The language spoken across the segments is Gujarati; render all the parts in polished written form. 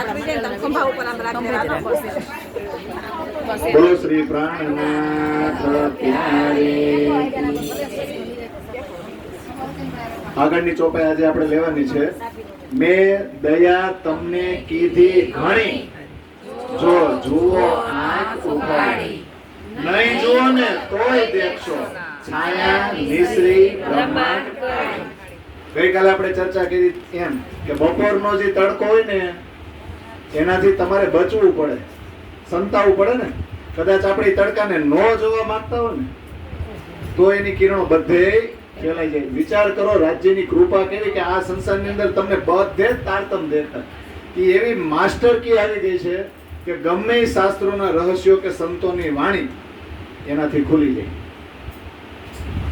ખંભા ઉપર આમ રાખી બોલો શ્રી પ્રાણનાથ પ્યારે. આગળની ચોપાઈ આજે આપણે લેવાની છે. મેં દયા તમને કીધી ઘણી, જો જુઓ આંખ ઉઘાડી, નહીં જુઓ ને તોય દેખશો, છાયા નિશ્રી બ્રહ્માંડ. ગઈકાલે આપણે ચર્ચા કરી એમ કે બપોરનો જે તડકો હોય ને એનાથી તમારે બચવું પડે, સંતાવવું પડે ને. કદાચ આપણે તડકાને ન જોવા માંગતા હોય ને તો એની કિરણો બધે ફેલાઈ જાય. વિચાર કરો, રાજ્યની કૃપા કેવી કે આ સંસારની અંદર તમને બધે તારતમ દેખાય. એ એવી માસ્ટર કી આવી ગઈ છે કે ગમે એ શાસ્ત્રોના રહસ્યો કે સંતોની વાણી એનાથી ખુલી જાય.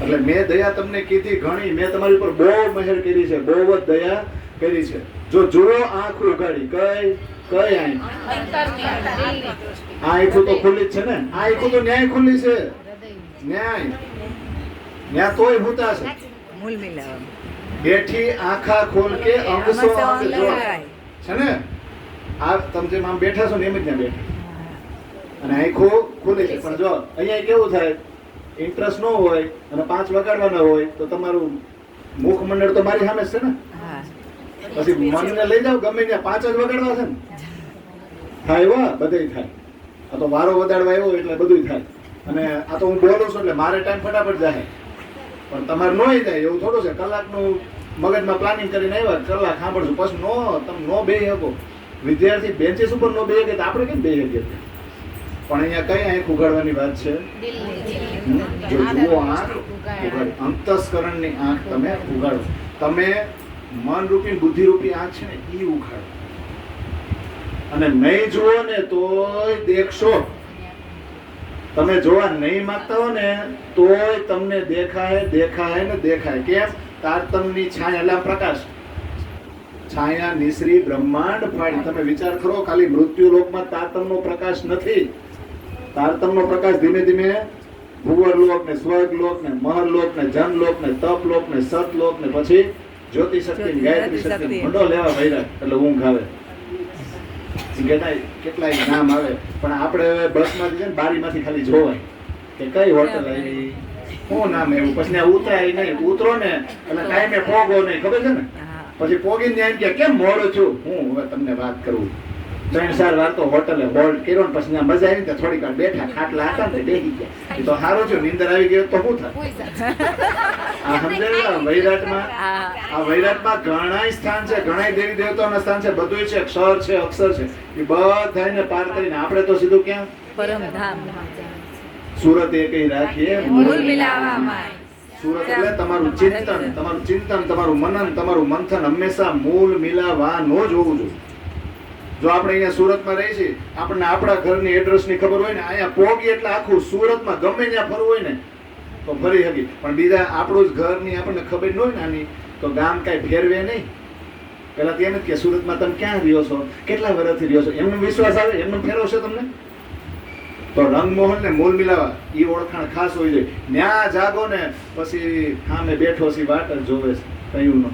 એટલે મેં દયા તમને કીધી ઘણી, મેં તમારી ઉપર બહુ મહેર કરી છે, બહુ જ દયા કરી છે. જો જુઓ આંખ ઉઘાડી, કઈ આંખ? આંખો તો ખુલ્લી જ છે ને. આંખો તો ન્યાય ખુલ્લી છે, ન્યાય તોય ભૂતા છે. બેઠી આંખા ખોલ કે અંગસો અંગ જો છે ને. આ તમે જેમ આમ બેઠા છો ને એમ જ ત્યાં બેઠા અને આંખો ખુલ્લી છે. પણ જો અહીંયા કેવું થાય, ઇન્ટરેસ્ટ ન હોય અને 5 વગાડવાના હોય તો તમારું મુખ મંડળ તો મારી સામે છે ને. પછી મનને લઈ જાવ ગમે ત્યાં 5 જ વગાડવા છે ને. થાય વા બધું થાય. આ તો વારો વગાડવા આવ્યો એટલે બધું થાય. અને આ તો હું બોલું છું એટલે મારે ટાઈમ ફટાફટ જાય. પણ તમારે ન થાય એવું થોડું છે. કલાકનું મગજમાં પ્લાનિંગ કરીને આવ્યા, કલાક સાંભળશું પછી તમે ન બેહી શકો. વિદ્યાર્થી બેન્ચીસ ઉપર ન બેહી શકે તો આપણે કેમ બેહી શકીએ? પણ અહીંયા કઈ આંખ ઉઘાડવાની વાત છે? જો જુઓ આંખ ઉઘાડ, અંતસ્કરણની આંખ તમે ઉઘાડો. તમે મન રૂપી બુદ્ધિ રૂપી આંખ છે ને એ ઉઘાડો. અને નહીં જુઓ ને તોય દેખશો. તમે જોવા નહીં માંગતા હો ને તોય તમને દેખાય ને દેખાય. કેમ? તારતમની છાયા, એટલે પ્રકાશ, છાયા નિશ્રી બ્રહ્માંડ ફાડી. તમે વિચાર કરો, ખાલી મૃત્યુ લોકમાં તારતમનો પ્રકાશ નથી. તારતમનો પ્રકાશ ધીમે ધીમે ભૂવર લોક ને સ્વર્ગ લોક ને મહર લોક ને જન લોક ને તપ લોક ને સત લોક ને પછી જ્યોતિ શક્તિ ગાયત્રી શક્તિ મંડો લેવા ભર્યા એટલે ઊંઘ આવે. કેટલાય નામ આવે. પણ આપણે બસમાંથી છે ને બારીમાંથી ખાલી જોવાય કે કઈ હોટલ આવી, શું નામ એવું. પછી ઉતરાય નહીં. ઉતરો ને એટલે ટાઈમે પોગો નહીં, ખબર છે ને. પછી પોગીને એમ કે કેમ મોડું છું. હું હવે તમને વાત કરું, 3-4 વાર તો હોટલે હોલ્ડ કર્યો ને પછી મજા આવી ને થોડીક વાર બેઠા, ખાટલા હતા ને બેસી ગયા. એ તો સારું છે, નીંદર આવી ગયો તો શું થાય? આ સમજાય? વૈરાટમાં ઘણા સ્થાન છે, ઘણા દેવી દેવતાઓના સ્થાન છે, બધું છે, ક્ષર છે, અક્ષર છે, એ બધાને પાર કરીને આપણે તો સીધું ક્યાં? પરમધામ. સુરત એ કઈ રાખીએ સુરત એટલે તમારું ચિંતન, તમારું મનન, તમારું મંથન હંમેશા મૂળ મિલાવાનો જ હોવું જોઈએ. જો આપણે અહીંયા સુરતમાં રહી છીએ, આપણને આપણા ઘરની એડ્રેસની ખબર હોય ને, અહીંયા પોગી એટલે આખું સુરતમાં ગમે ત્યાં ફરવું હોય ને તો ફરી શકી. પણ બીજા આપણું જ ઘરની આપણને ખબર ન હોય ને આની તો ગામ કાંઈ ફેરવે નહીં. પેલા ત્યાં નથી કે સુરતમાં તમે ક્યાં રહ્યો છો, કેટલા વર્ષથી રહ્યો છો, એમનો વિશ્વાસ આવે, એમનો ફેરવશે તમને. તો રંગમોહન ને મૂળ મિલાવા એ ઓળખાણ ખાસ હોય છે. ન્યા જાગો ને પછી હા મેં બેઠો છી વાટ જ જોવે છે કયું નો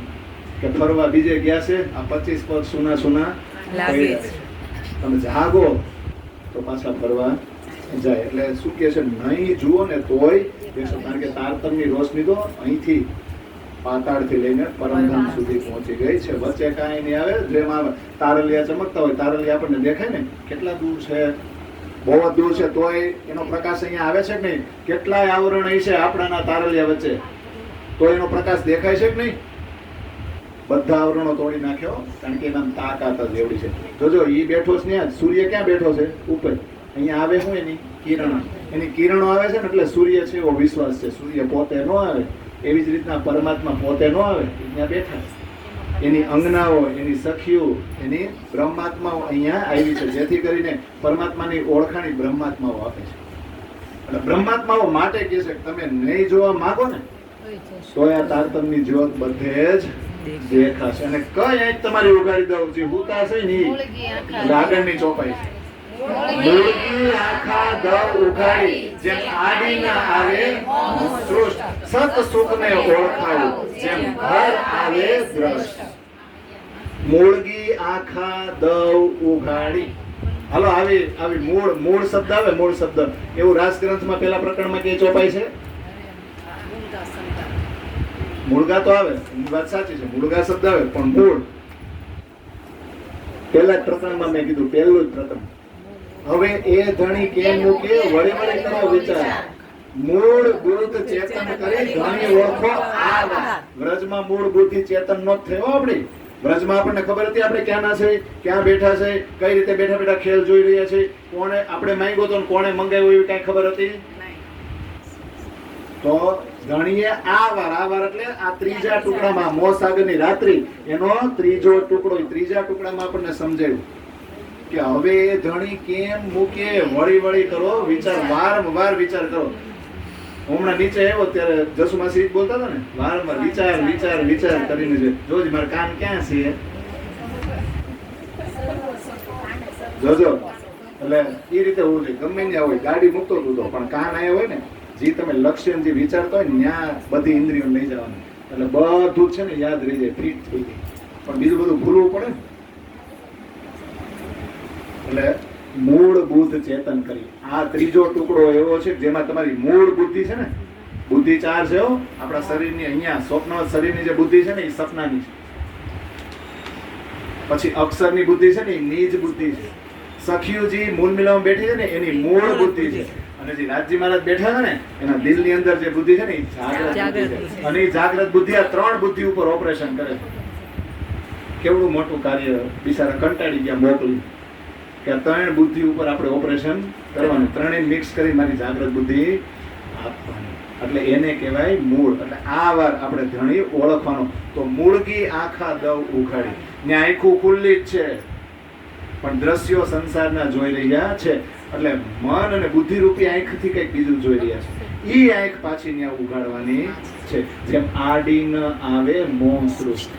કે ફરવા બીજે ગયા છે, આ 25 પગ સુના તમે જાગો તો પાછા ફરવા જાય. એટલે શું કે છે, નહીં જુઓ ને તોય દેખશો. કારણ કે તારતમની રોશની તો અહીંથી પાતાળથી લઈને પરમધામ સુધી પહોંચી ગઈ છે. વચ્ચે કાંઈ નહીં આવે. જેમ આવે તારલિયા ચમકતા હોય, તારલિયા આપણને દેખાય ને કેટલા દૂર છે, બહુ જ દૂર છે, તોય એનો પ્રકાશ અહીંયા આવે છે કે નહીં? કેટલાય આવરણ અહીં છે આપણાના તારલિયા વચ્ચે, તો એનો પ્રકાશ દેખાય છે કે નહીં? બધા આવરણો તોડી નાખ્યો, કારણ કે એના તાકાત જ એવડી છે. જોજો ઈ બેઠો છે ત્યાં, સૂર્ય ક્યાં બેઠો છે? ઉપર. અહીંયા આવે શું? એની કિરણો. એની કિરણો આવે છે ને એટલે સૂર્ય છે એવો વિશ્વાસ છે. સૂર્ય પોતે ન આવે, એવી જ રીતના પરમાત્મા પોતે ન આવે, ત્યાં બેઠા. એની અંગનાઓ, એની સખીઓ, એની બ્રહ્માત્માઓ અહીંયા આવી છે, જેથી કરીને પરમાત્માની ઓળખાણી બ્રહ્માત્માઓ આપે છે. એટલે બ્રહ્માત્માઓ માટે કહે છે કે તમે નહીં જોવા માંગો ને તો આ તારતમની જ્યોત બધે જ દેખાશે. અને કઈ આંખ તમારી ઉગાડી દઉં છું ભૂતા છે ને આગળની ચોપાઈ છે. મૂળગી આખા દવ ઉઘાડી, જેમ આડી ના આવે સૃષ્ટ, સત સુખ ને ઓળખાવું, જેમ ઘર આવે દ્રષ્ટ. મૂળગી આખા દવ ઉઘાડી. હાલો આવી મૂળ શબ્દ આવે, મૂળ શબ્દ એવું રાજગ્રંથમાં પેલા પ્રકરણમાં કે ચોપાય છે. મૂળગા તો આવે, વાત સાચી છે, મૂળગા શબ્દ આવે, પણ મૂળ પેલા જ પ્રકરણમાં મેં કીધું, પહેલું જ પ્રકરણ. હવે એ ધણી કેમ મૂકે, વળી વળી કરો વિચાર. મૂળ બુદ્ધ ચેતન કરી ધણી ઓળખો આ વાત. વ્રજમાં મૂળ બુદ્ધિ ચેતન નો થયો આપણી. વ્રજમાં આપણને ખબર હતી આપણે ક્યાંના છે, ક્યાં બેઠા છે, કઈ રીતે બેઠા બેઠા ખેલ જોઈ રહ્યા છે, કોણે આપણે માંગ્યો તો કોણે મંગાવ્યો એવી કઈ ખબર હતી. તો ધણીએ આ વાર એટલે આ ત્રીજા ટુકડામાં મોસાગરની રાત્રિ એનો ત્રીજો ટુકડો, ત્રીજા ટુકડામાં આપણને સમજાયું કે હવે ધણી કેમ મૂકે, વળી વળી કરો વિચાર, વારંવાર વિચાર કરો. હમણાં નીચે આવ્યો ત્યારે જસુમાસી બોલતા હતા ને, વારંવાર વિચાર વિચાર વિચાર કરીને છે. જોજ મારા કાન ક્યાં છે જોજો. એટલે એ રીતે હોવું જોઈએ. ગમે ત્યાં હોય ગાડી મૂકતો હતો પણ કાન આવ્યો હોય ને, જે તમે લક્ષ્ય જે વિચારતો હોય ને ત્યાં બધી ઇન્દ્રિયો લઈ જવાનું, એટલે બધું છે ને યાદ રહી જાય, ફિટ થઈ જાય. પણ બીજું બધું ભૂલવું પડે ને. એટલે મૂળ બુદ્ધ ચેતન કરી આ ત્રીજો ટુકડો એવો છે જેમાં તમારી મૂળ બુદ્ધિ છે ને, બુદ્ધિ ચાર છે આપણા શરીરની. અહીંયા સ્વપ્ન શરીરની જે બુદ્ધિ છે ને એ સપનાની છે. પછી અક્ષરની બુદ્ધિ છે ને એ નીજ બુદ્ધિ છે. સખીયુજી મૂળ મિલામાં બેઠી છે ને એની મૂળ બુદ્ધિ છે. અને જે નાથજી મહારાજ બેઠા છે ને એના દિલની અંદર જે બુદ્ધિ છે ને એ જાગ્રત બુદ્ધિ છે. અને એ જાગ્રત બુદ્ધિ આ ત્રણ બુદ્ધિ ઉપર ઓપરેશન કરે છે. કેવડું મોટું કાર્ય, બિચારા કંટાળી ગયા મોકલી કે ત્રણ બુદ્ધિ ઉપર આપણે ઓપરેશન કરવાનું, ત્રણેય મિક્સ કરી મારી જાગ્રત બુદ્ધિ આપવાની. એટલે એને કહેવાય મૂળ. એટલે આ વાર આપણે ધણી ઓળખવાનો. તો મૂળગી આખા દવ ઉઘાડી, ને આંખું ખુલ્લી જ છે પણ દ્રશ્યો સંસારના જોઈ રહ્યા છે. એટલે મન અને બુદ્ધિ રૂપી આંખથી કંઈક બીજું જોઈ રહ્યા છે. ઈ આંખ પાછી ત્યાં ઉઘાડવાની છે. જેમ આડી ન આવે મોહ સૃષ્ટિ,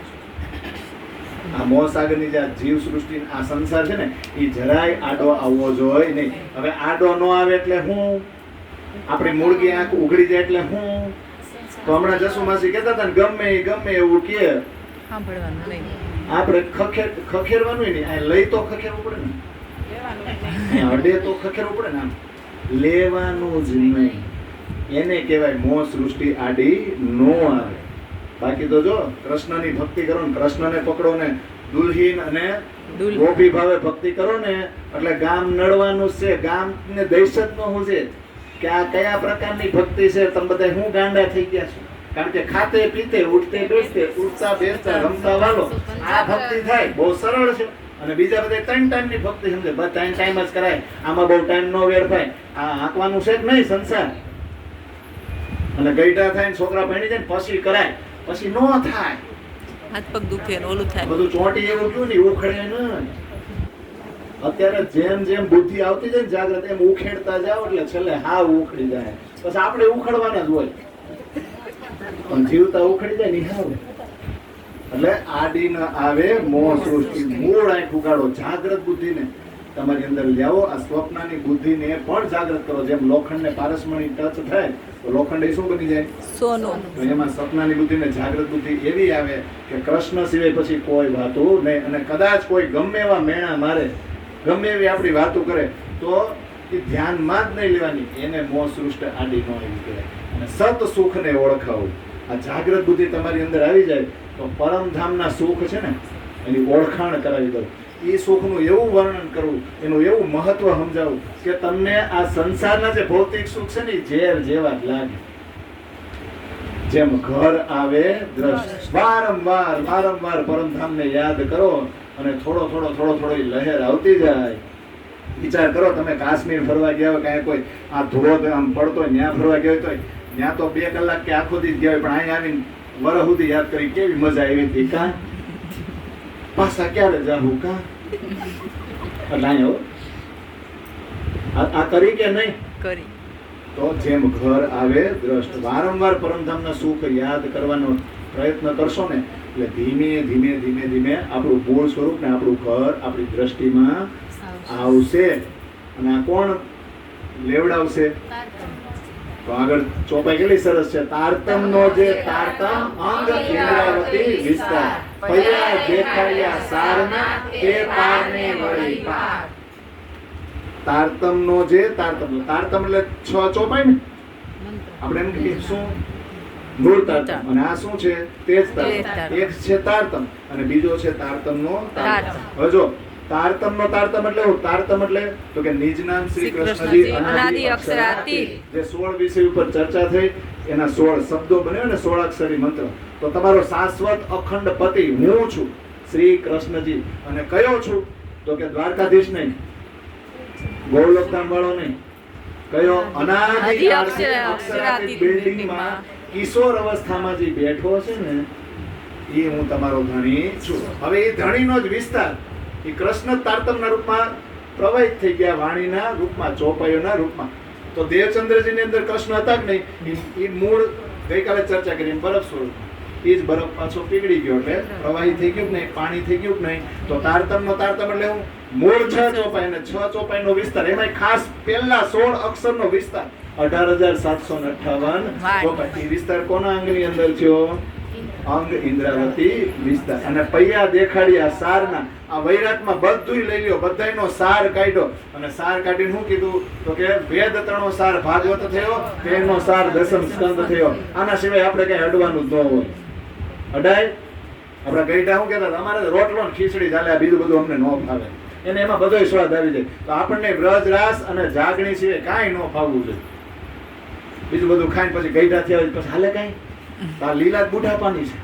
આ મોહ સાગરની જે જીવ સૃષ્ટિ આ સંસાર છે ને એ જરાય આડો આવવો જોઈએ નહીં. હવે આડો ન આવે એટલે હું, આપણી મૂળગી આંખ ઉઘડી જાય એટલે હું. તો હમણાં જસુમાસી કહેતા હતા ને ગમે એવું કે આપણે ખખેરવાનું નહીં, આ લઈ તો ખખેરવું પડે ને, અડે તો ખખેરવું પડે ને, આમ લેવાનું જ નહીં. એને કહેવાય મોહ સૃષ્ટિ આડી નો આવે. બાકી તો જો કૃષ્ણની ભક્તિ કરો ને, કૃષ્ણને પકડો ને, દુલ્હીન અને ગોપી ભાવે ભક્તિ કરો ને એટલે ગામ નડવાનું છે. ગામને દહેશત નો હું છે કે આ કયા પ્રકારની ભક્તિ છે, તમે બધા હું ગાંડા થઈ ગયા છો. કારણ કે ખાતે પીતે ઉઠતે બેસતે ઉઠતા બેસતા રમતા વાલો આ ભક્તિ થાય, બહુ સરળ છે. અને બીજા બધા 3 ટાઈમની ભક્તિ સમજે, બસ 3 ટાઈમ જ કરાય, આમાં બહુ ટાઈમ નો વેડફાય. આ આંકવાનું છે જ નહીં સંસાર. અને ગઈઢા થાય ને છોકરા ભણી જાય ને પછી કરાય, પછી નો થાય, હાથ પગ દુખે ને ઓલું થાય, બધું ચોંટી એવું ગયું ને ઉખડે ને. અત્યારે જેમ જેમ બુદ્ધિ આવતી જાય ને જાગ્રત એમ ઉખેડતા જાવ એટલે છેલ્લે હાવ ઉખડી જાય. પછી આપણે ઉખડવાના જ હોય પણ જીવતા ઉખડી જાય ને હાવ. એટલે આડી ન આવે મોહ સૃષ્ટિ. મૂળ આંખ ઉગાડો, જાગ્રત બુદ્ધિને તમારી અંદર લાવો. આ સ્વપ્નની બુદ્ધિને પણ જાગ્રત કરો. જેમ લોખંડને પારસમણી ટચ થાય તો લોખંડ એ શું બની જાય? સોનું. તો એમાં સપનાની બુદ્ધિને જાગ્રત બુદ્ધિ એવી આવે કે કૃષ્ણ સિવાય પછી કોઈ વાતો નહીં. અને કદાચ કોઈ ગમે એવા મેણા મારે, ગમે એવી આપણી વાતો કરે તો એ ધ્યાનમાં જ નહીં લેવાની. એને મોહ સૃષ્ટિ આડી ન એવી કહેવાય. અને સત સુખને ઓળખાવું. આ જાગ્રત બુદ્ધિ તમારી અંદર આવી જાય તો પરમધામના સુખ છે ને એની ઓળખાણ કરાવી દઉં. એ સુખનું એવું વર્ણન કરવું, એનું એવું મહત્વ સમજાવું કે તમને આ સંસારના જે ભૌતિક સુખ છે ને ઝેર જેવા જ લાગે. જેમ ઘર આવે દ્રષ્ટ, વારંવાર પરમધામને યાદ કરો અને થોડો લહેર આવતી જાય. વિચાર કરો તમે કાશ્મીર ફરવા ગયા હોય, કાંઈ કોઈ આ ધોધ આમ પડતો હોય ત્યાં ફરવા ગયા હોય તો ત્યાં તો 2 કલાક કે આખો દિવસ ગયા હોય, પણ અહીંયા આવીને વરસ સુધી યાદ કરી કેવી મજા આવી હતી. કા પાછા ક્યારે જાવું? કા એટલે અહીંયા આ કરી કે નહીં કરી. તો જેમ ઘર આવે દ્રષ્ટ, વારંવાર પરમધામના સુખ યાદ કરવાનો પ્રયત્ન કરશો ને એટલે ધીમે આપણું મૂળ સ્વરૂપ ને આપણું ઘર આપણી દ્રષ્ટિમાં આવશે. અને આ કોણ લેવડાવશે? તો આગળ ચોપાઈ કેટલી સરસ છે. તારતમ નો જે તારતમ અંગ ઇન્દ્રાવતી વિસ્તાર. પૈયા દેખાડ્યા સારના તે પારને વળી પાર. તારતમનો જે તારતમ એટલે 6 ચોપાઈ ને આપણે એમ કહીએ શું મૂળ તારતમ અને આ શું છે તેજ તારતમ. એક છે તારતમ અને બીજો છે તારતમનો તારતમ. હવે જો તારતમનો તારતમ એટલે શું? તારતમ એટલે તો કે નિજ નામ શ્રી કૃષ્ણજી અનાદિ અક્ષરાતીત. જે 16 વિષય ઉપર ચર્ચા થઈ એના 16 શબ્દો બન્યો ને 16 અક્ષરી મંત્ર. તો તમારો શાશ્વત અખંડ પતિ હું છું શ્રી કૃષ્ણજી. અને કયો છું? તો કે દ્વારકાધીશ નહીં, ગૌલોકધામ વાળો નહીં. કયો? અનાદિ અક્ષરાતીત બિલ્ડિંગમાં કિશોર અવસ્થામાં જે બેઠો છે ને એ હું તમારો ધણી છું. હવે એ ધણીનો જ વિસ્તાર એ કૃષ્ણ તારતમના રૂપમાં પ્રવાહિત થઈ ગયા, વાણીના રૂપમાં, ચોપાઈઓના રૂપમાં. તો દેવચંદ્રજીની અંદર કૃષ્ણ હતા કે નહીં એ મૂળ ગઈકાલે ચર્ચા કરી બરફ સ્વરૂપ. એ જ બરફ પાછો પીગળી ગયો એટલે પ્રવાહી થઈ ગયું કે નહીં, પાણી થઈ ગયું કે નહીં. તો તારતમનો તારતમ એટલે હું મૂળ 6 ચોપાઈ અને 6 ચોપાઈનો વિસ્તાર, એમાં ખાસ પહેલા 16 અક્ષરનો વિસ્તાર 18,758 ચોપાઈ. એ વિસ્તાર કોના અંગની અંદર થયો? અંગ ઇન્દ્રાવતી વિસ્તાર. અને પૈયા દેખાડ્યા સારના. આ વૈરાટમાં બધુંય લઈ લ્યો, બધાયનો સાર કાઢ્યો. અને સાર કાઢીને શું કીધું? તો કે વેદ ત્રણો સાર ભાગવત થયો, તેનો સાર દસમ સ્કંદ થયો. આના સિવાય આપણે કઈ અડવાનું જ ન હોય. અડાય આપણા ગઈઢા શું કહેતા? અમારે રોટલો ને ખીચડી ચાલે, બીજું બધું અમને ન ફાવે. એને એમાં બધોય સ્વાદ આવી જાય. તો આપણને વ્રજ રાસ અને જાગણી સિવાય કાંઈ ન ફાવવું જોઈએ. બીજું બધું ખાઈને પછી ગઈઢા થયા પછી હાલે કાંઈ? આ લીલા બુઢાપાની છે,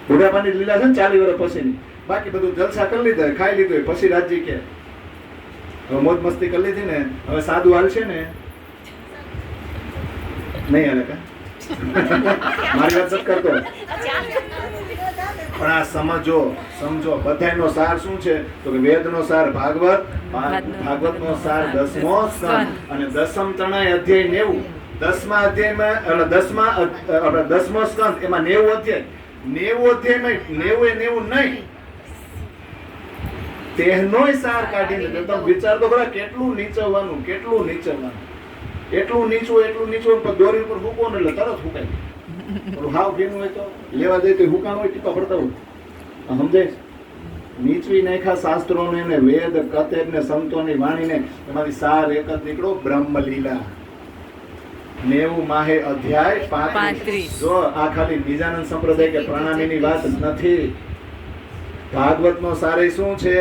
બુઢાપાની લીલા છે ને 40 વર્ષ પછીની. બાકી બધું જલસા કરી લીધા, ખાઈ લીધું, પછી રાજજી કે હવે મોજ મસ્તી કરી લીધી ને હવે સાદું હાલશે ને નહીં હાલે કા? મારી વાત નથી કરતો, પણ આ સમજો બધાયનો સાર શું છે? તો કે વેદનો સાર ભાગવત, ભાગવતનો સાર 10મો સ્કંદ અને દસમ ત્રણેય અધ્યાય 90. 10મા અધ્યાયમાં 10મો સ્કંદ એમાં 90 અધ્યાય. 90 અધ્યાયમાં 90 નહીં, તેનોય સાર કાઢીને તમે વિચાર તો ખરા કેટલું નીચવવાનું, કેટલું નીચવવાનું. એટલું નીચું પણ દોરી ઉપર ફૂકો ને એટલે તરત ફૂકાય. હાવ ભીનું હોય તો લેવા જાય તો હુકાણ હોય ટીપા પડતા હોય. સમજાય? નીચવી નાખ્યા શાસ્ત્રોને ને વેદ કતેર ને સંતોની વાણીને એમાંથી સાર એક જ નીકળો બ્રહ્મલીલા. 90 માહે અધ્યાય 35. જો આ ખાલી નિજાનંદ સંપ્રદાય કે પ્રણામીની વાત નથી. ભાગવતનો સાર શું છે?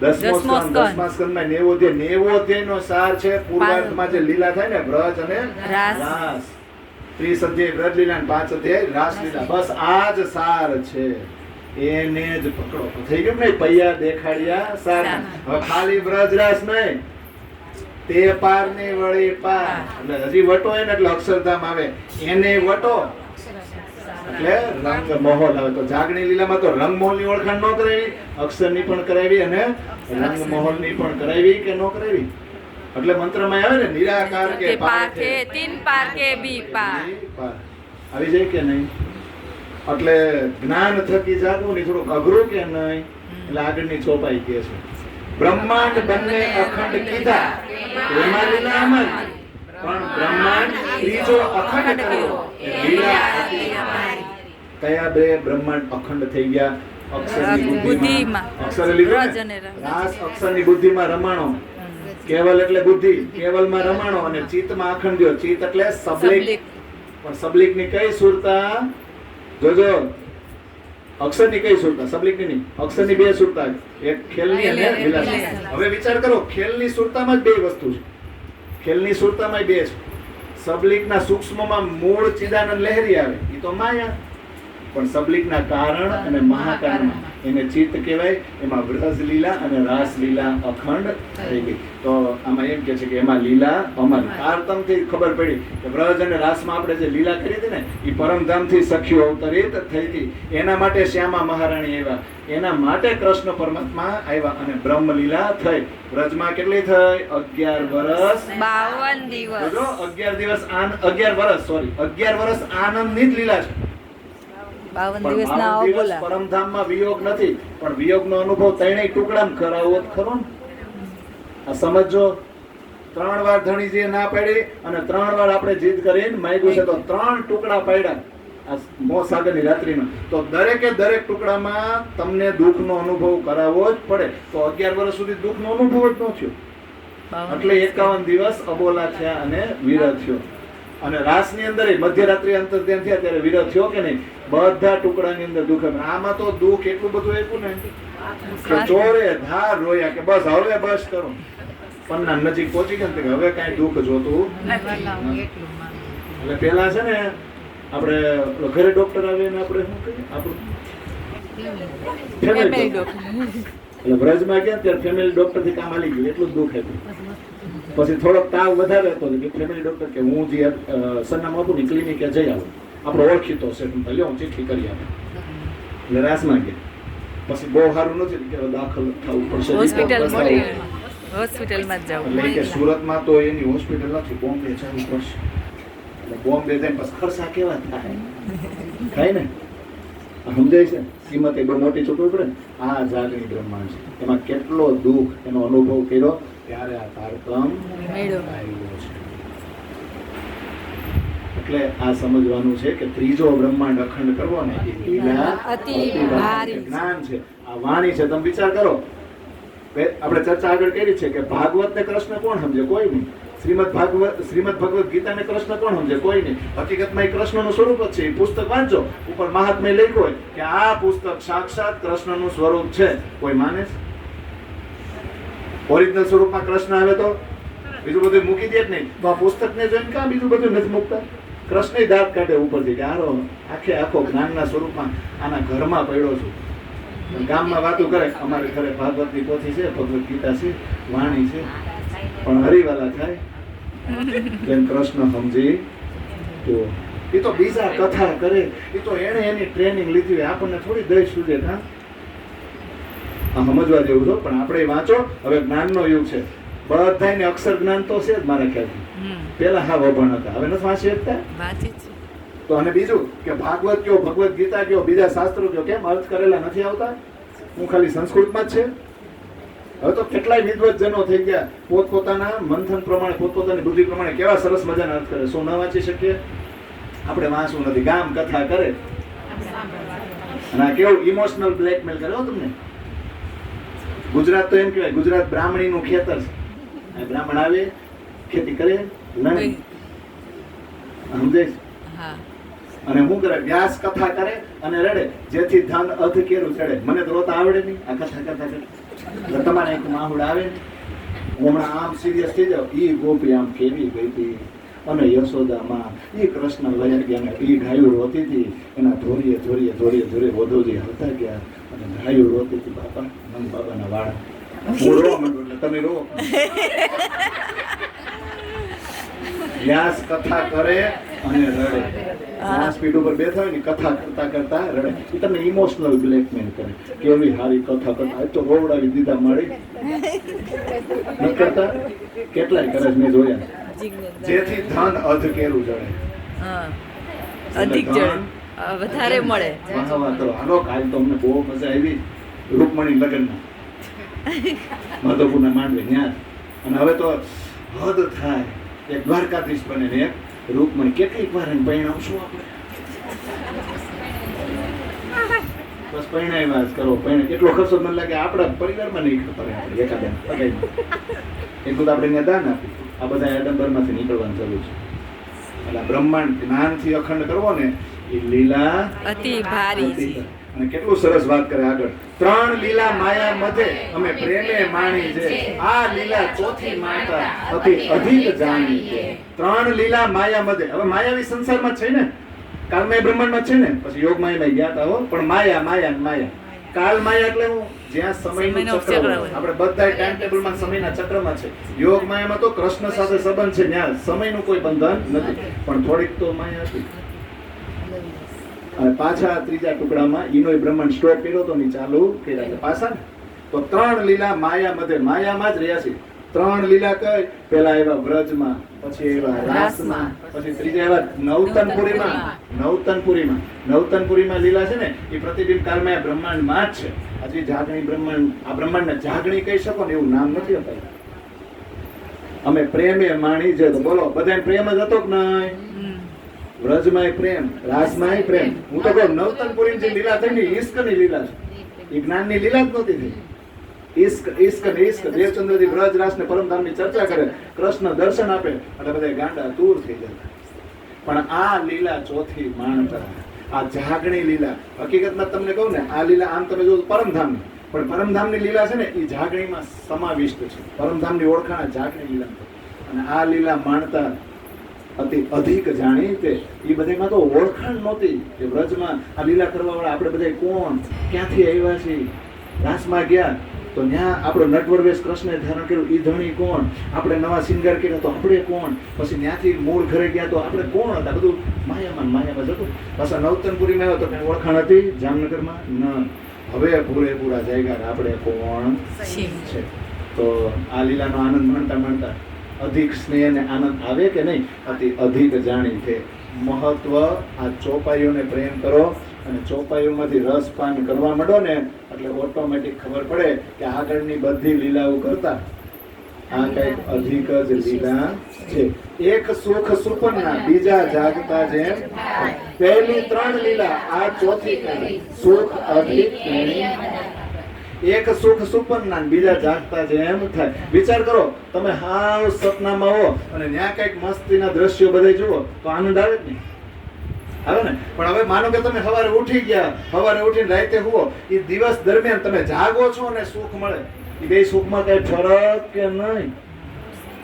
10મો સ્કંદ. 10મા સ્કંદમાં 90 અધ્યાય. 90 અધ્યાયનો સાર છે પૂર્વાર્ધમાં જે લીલા થાય ને વ્રજ અને રાસ. 30 અધ્યાય વ્રજ લીલા અને 5 અધ્યાય રાસ લીલા. બસ આ જ સાર છે, એને જ પકડો. થઈ ગયું ને? પૈયા દેખાડ્યા સાર. હવે ખાલી વ્રજ રાસ નહીં, તે પાર ને વળી પાર. એટલે હજી વટો હોય ને એટલે અક્ષરધામ આવે, એને વટો એટલે રંગ મહોલ આવે. તો જાગણી લીલામાં તો રંગ મહોલ ની ઓળખાણ ન કરાવી, અક્ષર ની પણ કરાવી અને રંગ મહોલ ની પણ કરાવી કે ન કરાવી? એટલે મંત્રમાં આવે ને નિરાકાર કે પાર કે તીન પાર કે બી પાર આવી જાય કે નહીં? એટલે જ્ઞાન થકી જાગવું ની થોડુંક અઘરું કે નહીં? એટલે આગળની ચોપાઈ કે છે બ્રહ્માંડ બંને અખંડ કીધા એમાં લીલા અમારી, પણ બ્રહ્માંડ ત્રીજો અખંડ કર્યો લીલા હતી અમારી. કયા બે બ્રહ્માંડ અખંડ થઈ ગયા? અક્ષરની બુદ્ધિમાં. અક્ષર લીધું ને, રાસ અક્ષરની બુદ્ધિમાં રમાણો. કેવલ એટલે બુદ્ધિ, કેવલમાં રમાણો. અને ચિત્તમાં અખંડ દ્યો. ચિત્ત એટલે સબલિક. પણ સબલિક ની કઈ સુરતા? જોજો, અક્ષરની કઈ સુરતા? સબલિકની નહીં, અક્ષરની બે સુરતા, એક ખેલની અને વિલાસની. હવે વિચાર કરો, ખેલની સુરતામાં જ બે વસ્તુ છે. ખેલની સુરતામાં બે છે. સબલિકના સૂક્ષ્મમાં મૂળ ચિદાનંદ લહેરી આવે, એ તો માયા. પણ સબલિકના કારણ અને મહાકારણમાં એને ચિત્ત કહેવાય. એમાં વ્રજ લીલા અને રાસ લીલા અખંડ થઈ ગઈ. તો આમાં એમ કે છે કે એમાં લીલા અમારી. તારતમથી ખબર પડી કે વ્રજ અને રાસમાં આપણે જે લીલા કરી હતી ને એ પરમધામથી સખ્યો અવતરિત થઈ હતી. એના માટે શ્યામા મહારાણી આવ્યા, એના માટે કૃષ્ણ પરમાત્મા આવ્યા અને બ્રહ્મ લીલા થઈ. વ્રજમાં કેટલી થઈ? 11 વર્ષ 52 દિવસ. જો 11 દિવસ 11 વર્ષ આનંદની જ લીલા છે. 52 દિવસ ના આવો બોલા. પરમધામમાં વિયોગ નથી, પણ વિયોગનો અનુભવ ત્રણેય ટુકડામાં કરાવવો જ ખરો ને. આ સમજો, 3 વાર ધણીજીએ ના પાડી અને 3 વાર આપણે જીદ કરીને માંગ્યું છે તો 3 ટુકડા પાડ્યા. આ મોસાગરની રાત્રિનો, તો દરેકે દરેક ટુકડામાં તમને દુઃખનો અનુભવ કરાવવો જ પડે. તો 11 વર્ષ સુધી દુઃખનો અનુભવ જ ન થયો, એટલે 51 દિવસ અબોલા થયા અને વિરહ થયો. અને રાસની અંદર મધ્યરાત્રિ અંતર ધ્યાન થયા ત્યારે વિરહ થયો કે નહીં? બધા ટુકડાની અંદર દુઃખ. આમાં તો દુઃખ એટલું બધું આપ્યું ને કે ચોરે ધાર રોયા કે બસ હવે બસ કરો. પન્ના નજીક પહોંચી ગયા ને હવે કાંઈ દુઃખ જોતું નથી. એટલે પેલા છે ને આપણે ઘરે ડોક્ટર આવે ને આપણે શું કહીએ આપણું ફેમિલી ડોક્ટર. એટલે વ્રજમાં ગયા ત્યારે ફેમિલી ડોક્ટર થી કામ આલી ગયું, એટલું જ દુઃખ હતું. પછી થોડોક તાવ વધારે હતો કે ફેમિલી ડોક્ટર કે હું જે સરનામું આપું ને ક્લિનિકે જઈ આવું, આપણો ઓળખીતો છે, લ્યો હું ચિઠ્ઠી કરી આપું. એટલે રાસમાં ગયા. પછી બહુ સારું નથી કે દાખલ થવું પડશે હોસ્પિટલમાં જ જવું. એટલે કે સુરતમાં તો એની હોસ્પિટલ નથી, બોમ્બે જવું પડશે. એટલે બોમ્બે જઈને પછી ખર્ચા કેવા થાય ને સમજાય છે. કિંમત એ બહુ મોટી ચૂકવવી પડે ને. આ જાગણી બ્રહ્માંડ છે, એમાં કેટલો દુઃખ એનો અનુભવ કર્યો ત્યારે આ તારતમ આવ્યો છે. એટલે આ સમજવાનું છે કે ત્રીજો બ્રહ્માંડ અખંડ કરવો ને એ લીલા અતિ ભારી જ્ઞાન છે. આ વાણી છે, તમે વિચાર કરો. આપણે ચર્ચા આગળ કરી છે કે ભાગવત ને કૃષ્ણ કોણ સમજે? કોઈ નહીં. શ્રીમદ ભગવત ગીતા ને કૃષ્ણ કોણ સમજે? કોઈ નહીં. હકીકતમાં એ કૃષ્ણનું સ્વરૂપ જ છે. એ પુસ્તક વાંચો, ઉપર મહાત્મ્ય લખ્યું હોય કે આ પુસ્તક સાક્ષાત કૃષ્ણનું સ્વરૂપ છે. કોઈ માને છે? ઓરિજિનલ સ્વરૂપમાં કૃષ્ણ આવે તો બીજું બધું મૂકી દે જ નહીં. તો આ પુસ્તકને જોઈને કાં બીજું બધું નથી મૂકતા? કૃષ્ણ દાંત કાઢે ઉપરથી કે આરો આખો જ્ઞાનના સ્વરૂપમાં આના ઘરમાં પડ્યો છું. ગામમાં વાતો કરે અમારે ઘરે ભાગવતની પોથી છે, ભગવત ગીતા છે, વાણી છે, પણ હરિવાલા થાય જેમ કૃષ્ણ સમજી તો એ તો બીજા કથા કરે. એ તો એને એની ટ્રેનિંગ લીધી હોય, આપણને થોડી દઈ સુજે. હા સમજવા જેવું છો. પણ આપણે વાંચો, હવે જ્ઞાનનો યુગ છે. બધાને અક્ષર જ્ઞાન તો છે જ મારા ખ્યાલથી. પેલા હા વભણ હતા, હવે નથી વાંચી શકતા. તો અને બીજું કે ભાગવત કયો, ભગવત ગીતા કયો, બીજા શાસ્ત્રો કયો, કેમ અર્થ કરેલા નથી આવતા? હું ખાલી સંસ્કૃતમાં જ છે. હવે તો કેટલાય વિદ્વતજનો થઈ ગયા, પોતપોતાના મંથન પ્રમાણે, પોતપોતાની બુદ્ધિ પ્રમાણે કેવા સરસ મજાના અર્થ કરે. શું ન વાંચી શકીએ? આપણે વાંચવું નથી. ગામ કથા કરે અને આ કેવું ઇમોશનલ બ્લેકમેલ કરે તમને. ગુજરાત તો એમ કહેવાય ગુજરાત બ્રાહ્મણીનું ખેતર છે. બ્રાહ્મણ આવે, ખેતી કરે, લણે, સમજાય છે? અને શું કરે? વ્યાસ કથા કરે અને રડે, જેથી ધન અધ કેરું ચડે. મને તો રોતા આવડે નહીં, આ કથા કરતા એટલે તમારે એક માહુડ આવે ને, હું હમણાં આમ સિરિયસ થઈ જાવ. ઈ ગોપી આમ કેવી ગઈ હતી અને યશોદામાં ઈ કૃષ્ણ લઈ ગયા, ઈ ગાયું રોતી હતી, એના ધોરીએ ધોરીએ ધોરીએ ધોરીએ વધોજી હલતા ગયા અને ગાયું રોતી હતી. બાપા નંદ બાબાના વાળા. હું રોવા માંડું એટલે તમે રો. વ્યાસ કથા કરે અને રડે. વ્યાસપીઠ ઉપર બેઠા હોય ને કથા કરતા કરતા રડે. એ તમને ઇમોશનલ બ્લેકમેલ કરે. કેવી સારી કથા કરતા, આ તો રોવડાવી દીધા મળી નથી કરતા. કેટલાય કરે મેં જોયા. જેથી ધન અધ કેરું જડે, અધિક જડે, વધારે મળે. હાલો કાલ તો અમને બહુ મજા આવી રૂકમણી લગ્નમાં, માધવપુરના માંડવે ત્યાં. અને હવે તો હદ થાય, એક દ્વારકાધીશ બને ને એક રૂકમણી. કેટલીક વાર એને પરિણામશું આપણે? બસ પરિણામ જ કરો. એટલો ખર્ચો મને લાગે આપણા પરિવારમાં નહીં કરતા. એકાદે એટલું તો આપણે ત્યાં દાન આપ્યું. આ બધા આડંબરમાંથી નીકળવાનું ચાલુ છે. એટલે બ્રહ્માંડ જ્ઞાનથી અખંડ કરવો ને એ લીલા અતિ ભારી છે. અને કેટલું સરસ વાત કરે આગળ. 3 લીલા માયા મધે અમે પ્રેમે માણી છે, આ લીલા ચોથી માતા અતિ અધિક જાણી છે. 3 લીલા માયા મધે. હવે માયાવી સંસારમાં છે ને, કાલમય બ્રહ્માંડમાં છે ને, પછી યોગ માયામાં ગયા હતા હો. પણ માયા માયા માયા કાલ માયા એટલે હું જ્યાં સમયનું ચક્ર. આપણે બધા ટાઈમ ટેબલમાં સમયના ચક્રમાં છે. યોગ માયામાં તો કૃષ્ણ સાથે સંબંધ છે, ત્યાં સમયનું કોઈ બંધન નથી. પણ થોડીક તો માયા હતી. અને પાછા ત્રીજા ટુકડામાં ઈનોય બ્રહ્માંડ સ્ટોપ કર્યો તો ની ચાલુ કર્યા પાછા ને. તો 3 લીલા માયા મધ્ય, માયામાં જ રહ્યા છે. 3 લીલા કઈ? પેલા એવા વ્રજમાં, પછી એવા રાસમાં, પછી ત્રીજા એવા નવતનપુરીમાં. નવતનપુરીમાં લીલા છે ને, એ પ્રતિબિંબ કાળમાં બ્રહ્માંડમાં જ છે. હજી જાગણી બ્રહ્માંડ, આ બ્રહ્માંડને જાગણી કહી શકો ને એવું નામ નથી અપાયું. અમે પ્રેમે માણી છે. તો બોલો બધાને પ્રેમ જ હતો કે નહીં? વ્રજમાંય પ્રેમ, રાસમાંય પ્રેમ. હું તો કહું નવતનપુરી જે લીલા થઈ ને ઈશ્કની લીલા છે, એ જ્ઞાનની લીલા જ નહોતી થઈ. ઈશ્ક ઈશ્ક ને ઈશ્ક દેવચંદ્રજી વ્રજ રાસ ને પરમધામની ચર્ચા કરે, કૃષ્ણ દર્શન આપે એટલે બધા ગાંડા દૂર થઈ જતા. પણ આ લીલા ચોથી માણતા, આ જાગણી લીલા, હકીકતમાં તમને કહું ને આ લીલા આમ તમે જો પરમધામની, પણ પરમધામની લીલા છે ને એ જાગણીમાં સમાવિષ્ટ છે. પરમધામની ઓળખાણ જાગણી લીલા, અને આ લીલા માણતા અતિ અધિક જાણી તે એ બધામાં તો ઓળખાણ નહોતી કે વ્રજમાં આ લીલા કરવા વાળા આપણે બધા કોણ, ક્યાંથી આવ્યા છીએ. રાસમાં ગયા તો ત્યાં આપણો નટવરવેશ કૃષ્ણે ધારણ કર્યું, ઈ ધણી કોણ, આપણે નવા શિંગાર કર્યા તો આપણે કોણ, પછી ત્યાંથી મૂળ ઘરે ગયા તો આપણે કોણ હતા, બધું માયામાં જતું. પાછા નવતનપુરીમાં આવ્યો તો કઈ ઓળખાણ હતી જામનગરમાં ન. હવે પૂરેપૂરા જાયગા આપણે કોણ છે. તો આ લીલાનો આનંદ માણતા અધિક સ્નેહ અને આનંદ આવે કે નહીં, અતિ અધિક જાણી છે મહત્વ. આ ચોપાઈઓને પ્રેમ કરો અને ચોપાઈઓમાંથી રસ પાન કરવા માંડો ને એટલે ઓટોમેટિક ખબર પડે કે આગળની બધી લીલાઓ કરતા આ કઈક અધિક જ લીલા છે. એક સુખ સુપન્ના બીજા જાગતા જેમ. પહેલી 3 લીલા, આ ચોથી કઈ સુખ અધિક. એક સુખ સુપન્ના બીજા જાગતા જેમ થાય. વિચાર કરો તમે હાવ સપનામાં હો અને ત્યાં કઈક મસ્તીના દ્રશ્યો બધા જુઓ તો આનંદ આવે જ નહીં, આવે ને. પણ હવે માનો કે તમે સવારે ઉઠી ગયા, સવારે ઉઠીને રાતે હુવો, એ દિવસ દરમિયાન તમે જાગો છો અને સુખ મળે, એ બે સુખમાં કઈ ફરક કે નહીં.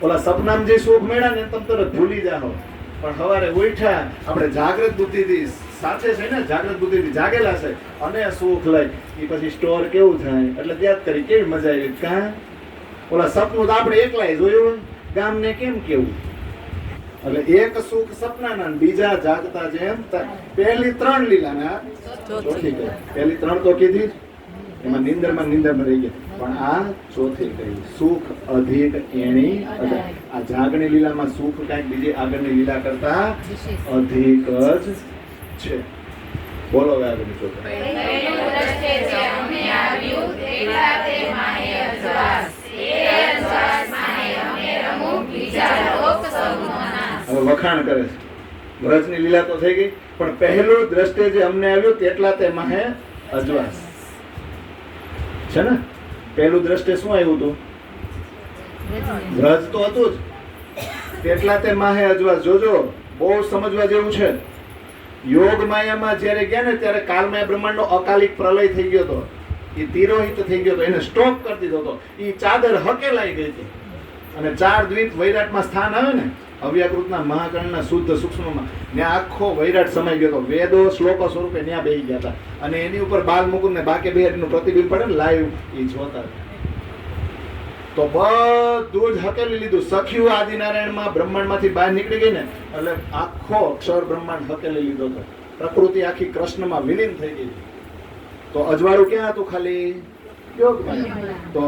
ઓલા સપનામાં જે સુખ મળ્યા ને તમે તરત ભૂલી જાઓ, પણ સવારે ઉઠ્યા આપણે જાગૃત બુદ્ધિથી સાથે છે ને, જાગૃત બુદ્ધિથી જાગેલા છે અને સુખ લઈ એ પછી સ્ટોર કેવું થાય એટલે યાદ કરી કેવી મજા આવી. કાં ઓલા સપનું તો આપણે એકલાય જોયું, ગામને કેમ કેવું. એટલે એક સુખ સપનાના બીજા જાગતા જેમ. પહેલી 3 લીલાના ચોથી કઈ, પહેલી 3 તો કીધી એમાં નિંદરમાં રહી ગયા, પણ આ ચોથી કઈ સુખ અધિક એની. આ જાગણી લીલામાં સુખ કાંઈક બીજી આગળની લીલા કરતા અધિક જ છે. બોલો હવે આગળની ચોથી. હવે વખાણ કરે છે. વ્રજની લીલા તો થઈ ગઈ, પણ પહેલું દ્રષ્ટિએ જે અમને આવ્યું તેટલા તે માહે અજવાસ છે ને. પહેલું દ્રષ્ટિએ શું આવ્યું હતું? વ્રજ તો હતું જ. તેટલા તે માહે અજવાસ. જોજો બહુ સમજવા જેવું છે. યોગ માયામાં જયારે ગયા ને ત્યારે કાલમય બ્રહ્માંડનો અકાલિક પ્રલય થઈ ગયો હતો, એ તિરોહિત થઈ ગયો હતો, એને સ્ટોપ કરી દીધો હતો. એ ચાદર હકેલાઈ ગઈ હતી અને 4 દ્વીપ વૈરાટમાં સ્થાન આવે ને, અવ્યાકૃતના મહાકર્ણના શુદ્ધ સૂક્ષ્મમાં, ત્યાં આખો વૈરાટ સમાઈ ગયો હતો. વેદો શ્લોકો સ્વરૂપે ત્યાં બેસી ગયા હતા અને એની ઉપર બાલ મુકુંદ ને બાકે બિહારીનું પ્રતિબિંબ પડે ને લાઈવ, એ જોતા. તો બધું જ હકેલી લીધું. સખીઓ આદિનારાયણમાં બ્રહ્માંડમાંથી બહાર નીકળી ગઈ ને એટલે આખો અક્ષર બ્રહ્માંડ હકેલી લીધો હતો. પ્રકૃતિ આખી કૃષ્ણમાં વિલીન થઈ ગઈ. તો અજવાળું ક્યાં હતું? ખાલી યોગમાં. તો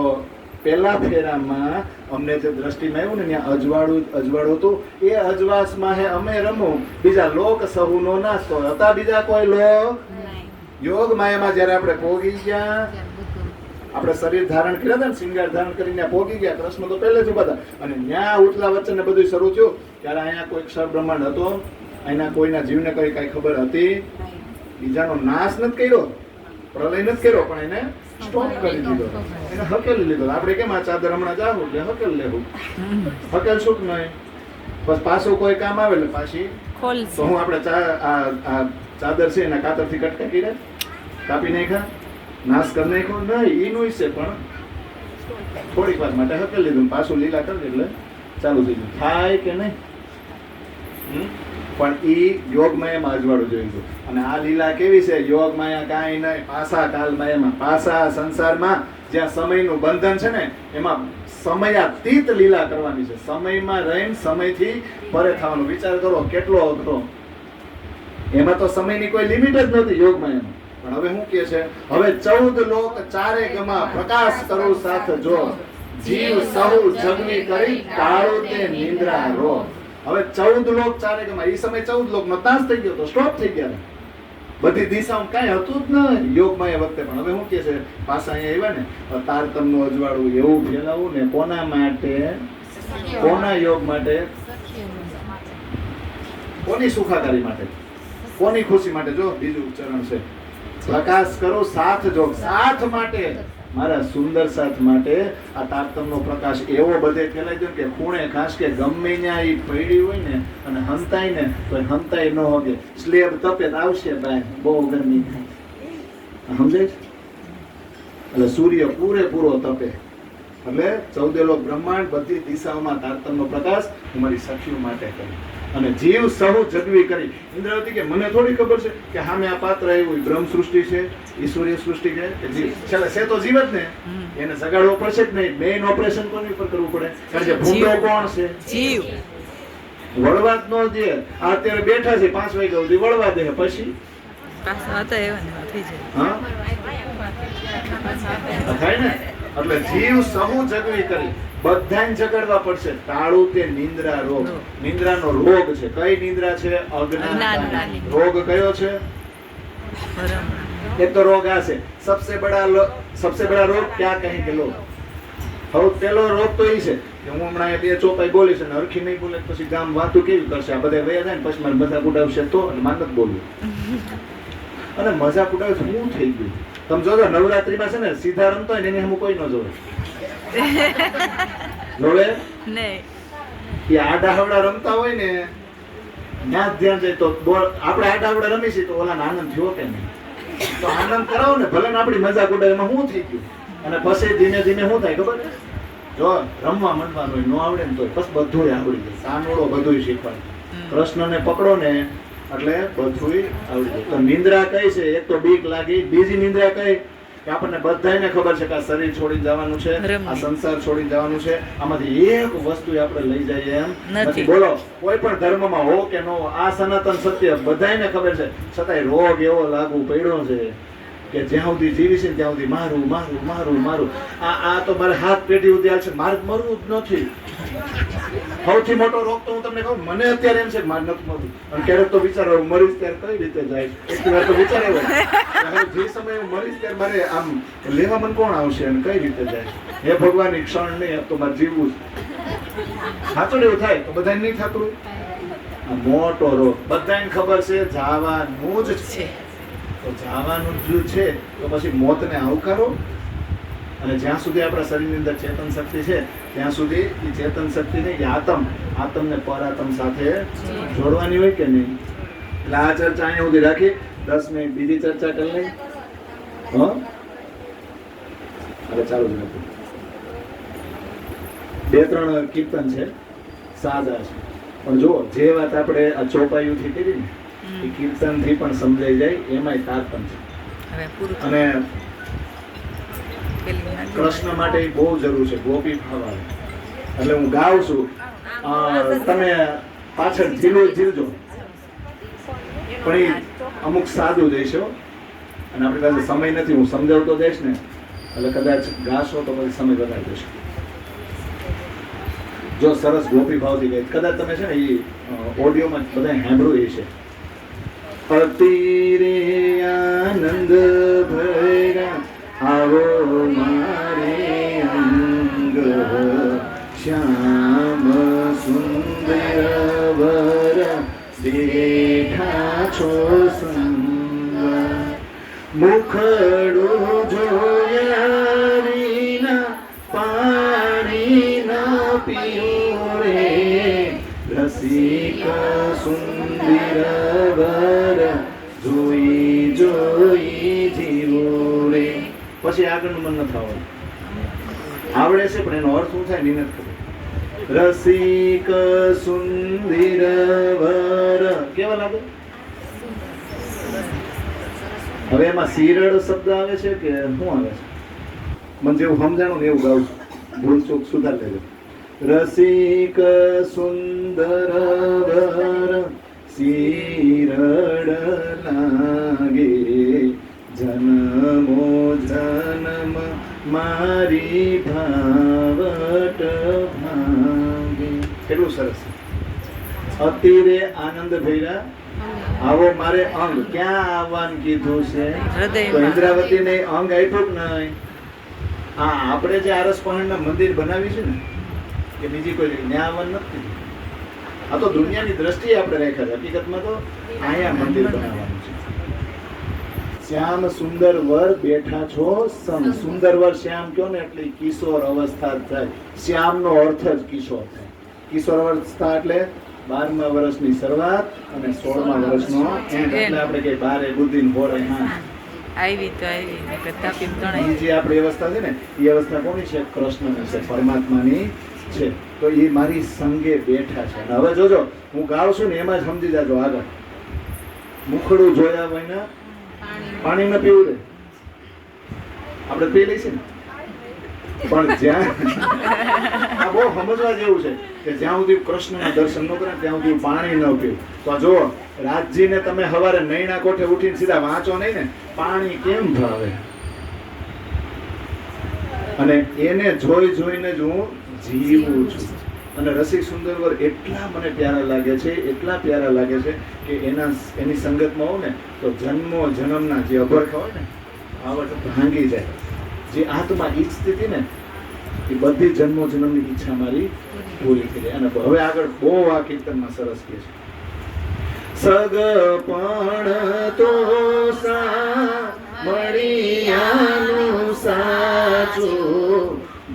પહેલા ફેરામાં અમને જે દ્રષ્ટિમાં આવ્યું ને ત્યાં અજવાળું હતું. એ અજવાસમાં હે અમે રમું, બીજા લોક સહુનો નાશ. તો હતા બીજા કોઈ લોક? યોગ માયામાં જયારે આપણે પોગી ગયા, આપણે શરીર ધારણ કર્યા હતા ને, શિંગાર ધારણ કરીને પોગી ગયા. કૃષ્ણ તો પહેલે જ ઉભા હતા અને ત્યાં ઉતલા વચ્ચે ને બધું શરૂ થયું ત્યારે અહીંયા કોઈ ક્ષર બ્રહ્માંડ હતો, અહીંના કોઈના જીવને કઈ ખબર હતી. બીજાનો નાશ નથી કર્યો, પ્રલય નથી કર્યો, પણ એને સ્ટોપ કરી દીધો, એને હકેલી લીધો. આપણે કેમ આ ચાદર હમણાં જાવું એટલે હકેલ લેવું, હકેલ શું નહીં, બસ પાછું કોઈ કામ આવે એટલે પાછી. તો હું આપણે ચાદર છે એના કાતરથી કટકા કર્યા, કાપી નાખ્યા, નાશ કરી નાખ્યો નહીં, એનું છે પણ થોડીક વાર માટે હકેલ લીધું, પાછું લીલા કરી એટલે ચાલુ થઈ ગયું. થાય કે નહીં? પણ ઈ યોગ માયામાં અજવાળું જોઈ ગયું. અને આ લીલા કેવી છે? યોગ માયા કાંઈ નહીં, પાસા કાલ માયામાં, પાસા સંસારમાં જ્યાં સમયનું બંધન છે ને એમાં સમયાતીત લીલા કરવાની છે. સમયમાં રહીને સમયથી પરે થવાનું. વિચાર કરો કેટલો અઘરો. એમાં તો સમયની કોઈ લિમિટ જ નહોતી યોગ માયામાં. પણ હવે શું કે છે? હવે 14 લોક ચારે ગમા પ્રકાશ કરું સાથ જો, જીવ સહુ જગની કરી કાળો તે નિંદ્રા રો. હવે 14 લોક ચારે ગમા. એ સમય 14 લોક નો નાશ થઈ ગયો તો, સ્ટોપ થઈ ગયા. બધી દિશામાં કાંઈ હતું જ નહીં યોગમાં એ વખતે. પણ હવે શું કે છે? પાછા અહીંયા આવ્યા ને, તારતમનું અજવાળું એવું ફેલાવું ને કોના માટે? કોના યોગ માટે? કોની સુખાકારી માટે, કોની ખુશી માટે? જો બીજું ચરણ છે, પ્રકાશ કરો સાથ જો, સાથ માટે, મારા સુંદર સાથ માટે આ તારતમનો પ્રકાશ એવો બધે ફેલાઈ દો કે ખૂણે ખાસ કે ગમે ત્યાં ઈ પડી હોય ને અને હંતાય ને તો હંતાય ન હોગે. સ્લેબ તપે તો આવશે ભાઈ, બહુ ગરમી થાય, સમજાય છે? એટલે સૂર્ય પૂરેપૂરો તપે એટલે ચૌદેલો બ્રહ્માંડ બધી દિશાઓમાં તારતમનો પ્રકાશ અમારી સખીઓ માટે કરી અને જીવ સહુ જગવી કરી. ઇન્દ્રાવતી કે મને થોડી ખબર છે કે સામે આ પાત્ર આવ્યું બ્રહ્મ સૃષ્ટિ છે, ઈશ્વરીય સૃષ્ટિ છે કે જીવ છેલ્લે છે તો જીવ જ ને, એને સગાડવો પડશે જ નહીં. મેઇન ઓપરેશન કોની ઉપર કરવું પડે? કારણ કે ભૂંડો કોણ છે? જીવ. વળવા જ ન દે. આ અત્યારે બેઠા છે 5 વાગ્યા સુધી, વળવા દે પછી પાછા હતા એવા ને એવા થઈ જાય. હા થાય ને. એટલે જીવ સહુ જગવી કરી, બધાને જગાડવા પડશે. તાળું તે નિંદ્રા રોગ, નિંદ્રાનો રોગ છે. કઈ નિંદ્રા છે? અજ્ઞાન. રોગ કયો છે? એક તો રોગ આ છે, સબસે બડા રોગ ક્યાં કહેંગે લોગ. હવે પેલો રોગ તો એ છે કે હું હમણાં 2 ચોપાઈ બોલીશ અને હરખી નહીં બોલે પછી ગામ વાતું કેવી કરશે? આ બધા વયા જાય ને પછી મારે મજાક ઉડાવશે તો માન નથી બોલવું. અને મજાક ઉડાવે શું થઈ ગયું? તમે જોજો નવરાત્રીમાં છે ને સીધા રમતો હોય ને એને હમ કોઈ ન જોવે. જોવે નહીં. એ આડાહવડા રમતા હોય ને ત્યાં જ ધ્યાન જાય તો આપણે આડાહવડા રમી છીએ તો ઓલાને આનંદ થયો કે નહીં? તો આનંદ કરાવો ને, ભલે ને આપણી મજાક ઉડાવે એમાં શું થઈ ગયું? અને પછી ધીમે ધીમે શું થાય ખબર છે? જો રમવા માંડવાનું હોય, ન આવડે ને તો બસ બધું આવડી જાય. સાનોડો બધું શીખવાય. કૃષ્ણને પકડો ને એટલે બધું આવડી જાય. તો નિંદ્રા કઈ છે? એક તો બીક લાગી. બીજી નિંદ્રા કઈ? કે આપણને બધાને ખબર છે કે આ શરીર છોડીને જવાનું છે, આ સંસાર છોડીને જવાનું છે, આમાંથી એક વસ્તુ આપણે લઈ જઈએ એમ નથી. બોલો કોઈ પણ ધર્મમાં હો કે ન હો, આ સનાતન સત્ય બધાને ખબર છે, છતાંય રોગ એવો લાગુ પડ્યો છે કે જ્યાં સુધી જીવી છે ત્યાં સુધી મારું મારું મારું મારું. આ તો મારે હાથ પેઢી સુધી હાલશે, મારે મરવું જ નથી. સૌથી મોટો રોગ તો હું તમને કહું, મને અત્યારે એમ છે કે મારે નથી મરવું. અને ક્યારેક તો વિચાર આવ્યો મરીશ ત્યારે કઈ રીતે જાય. એક વાર તો વિચાર આવ્યો જે સમયે હું મરીશ ત્યારે મારે આમ લેવા મને કોણ આવશે અને કઈ રીતે જાય? હે ભગવાન, એક ક્ષણ નહીં તો મારે જીવવું જ. સાચું એવું થાય તો બધાને નહીં થતું. આ મોટો રોગ બધાને ખબર છે જવાનું જ છે. તો જવાનું જ છે તો પછી મોતને આવકારો. અને જ્યાં સુધી આપણા શરીરની અંદર ચેતન શક્તિ છે ત્યાં સુધી એ ચેતન શક્તિને આત્મને પરાત્મ સાથે જોડવાની હોય કે નહીં? એટલે આ ચર્ચા અહીંયા સુધી રાખી. 10 મિનિટ બીજી ચર્ચા કરી લઈ. હવે ચાલુ જ નથી. 2-3 કીર્તન છે, સાદા છે, પણ જો જે વાત આપણે આ ચોપાઈઓથી કરી ને એ કીર્તનથી પણ સમજાઈ જાય. એમાંય તારતમ છે. અને કૃષ્ણ માટે બહુ જરૂર છે ગોપી ભાવ. એટલે હું ગાઉં છું, તમે પાછળ ઝીલજો, પણ એ અમુક સાદું જઈશો અને આપણી પાસે સમય નથી. હું સમજાવતો જઈશ ને એટલે કદાચ ગાશો તો પછી સમય વધારે જશે. જો સરસ ગોપી ભાવથી ગઈ, કદાચ તમે છે ને એ ઓડિયોમાં બધા સાંભળ્યું એ છે. અતિ રે આનંદ ભર્યા આવો મારે અંગ, શ્યામ સુંદર વર દેખા છો સંગ, મુખડું જોયા વિના પાણી ના પીવું રે, રસિક સુંદર વર જોઈ જોઈ જીવું રે. પછી આગળનું મન નથી આવડતું. આવડે છે પણ એનો અર્થ શું થાય નહીં નથી ખબર. રસિક સુંદર વર કેવા લાગે? હવે એમાં શિરડ શબ્દ આવે છે કે શું આવે છે? મને જેવું સમજાણું ને એવું ગાઉં છું, ભૂલ ચૂક સુધાર લેજો. રસિક સુંદર વર શિરડ લાગે, જન્મો જન્મ મારી ભાવટ ભાંગે. કેટલું સરસ. અતિરે આનંદ ભર્યા આવો મારે અંગ. ક્યાં આવવાનું કીધું છે? તો ઇન્દ્રાવતીને અંગ આપ્યું કે નહીં? આપણે જે આરસ પહાડના મંદિર બનાવી છે ને કે બીજી કોઈ ત્યાં આવવાનું નથી. આ તો દુનિયાની દ્રષ્ટિએ આપણે રેખા છે, હકીકતમાં તો અહીંયા મંદિર બનાવવાનું છે. શ્યામ સુંદર વર બેઠા છો સંગ. સુંદર વર શ્યામ કયો ને એટલે કિશોર અવસ્થા થાય. શ્યામનો અર્થ જ કિશોર થાય. કિશોર અવસ્થા એટલે 12મા વર્ષની શરૂઆત અને 16મા વર્ષનો એન્ડ. એટલે આપણે કે 12 બુદ્ધિ ને 16 હાથ. આવી તો આવી ને કરતા પીમ તણાઈ. એ જે આપણી અવસ્થા છે ને એ અવસ્થા કોની છે? કૃષ્ણની છે, પરમાત્માની છે. તો એ મારી સંગે બેઠા છે. અને હવે જોજો હું ગાઉં છું ને એમાં જ સમજી જાજો. આગળ મુખડું જોયા વિના પાણી ન પીવું રે. આપણે પી લઈશું ને, પણ જ્યાં આ બહુ સમજવા જેવું છે કે જ્યાં સુધી કૃષ્ણના દર્શન ન કરે ત્યાં સુધી પાણી ન પીવું. તો જો રાજજીને તમે સવારે નૈણા કોઠે ઉઠીને સીધા વાંચો નહીં ને, પાણી કેમ ભાવે? અને એને જોઈ જોઈને જ હું જીવું છું. અને રસિક સુંદરવર એટલા મને પ્યારા લાગે છે, એટલા પ્યારા લાગે છે કે એની સંગતમાં હોઉં ને તો જન્મો જન્મના જે અભરખા હોય ને આવટ ભાંગી જાય. જે આત્મા ઈચ્છતી હતી ને એ બધી જન્મો જન્મની ઈચ્છા મારી પૂરી થઈ જાય. અને હવે આગળ બહુ આ કીર્તનમાં સરસ કહે છે, સગપણ તો મળિયાનું સાચું,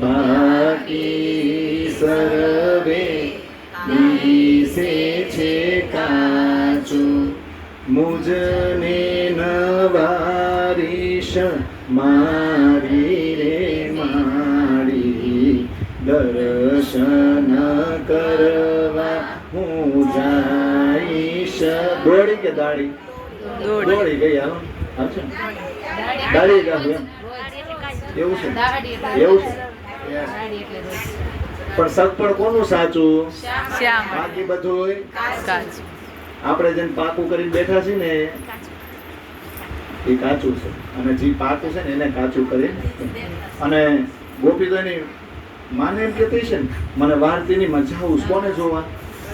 બાકી સર્વે દિશે છે કાચું. મુજને નવારીશ મારી રે મારી, દર્શન કરવા હું જઈશ. દોડી કે દાડી? દોડી ગઈ. હાલો હાલશે દાડી ગાવું એમ એવું છે, એવું છે. પણ સગપણ કોનું સાચું? શ્યામ. બાકી બધું કાચું. આપણે જેને પાકું કરીને બેઠા છીએ ને એ કાચું છે. અને જે પાકું છે ને એને કાચું કરી. અને ગોપી તો એની માને એમ કહેતી છે ને, મને વાર્તીની મજા આવું કોને જોવા?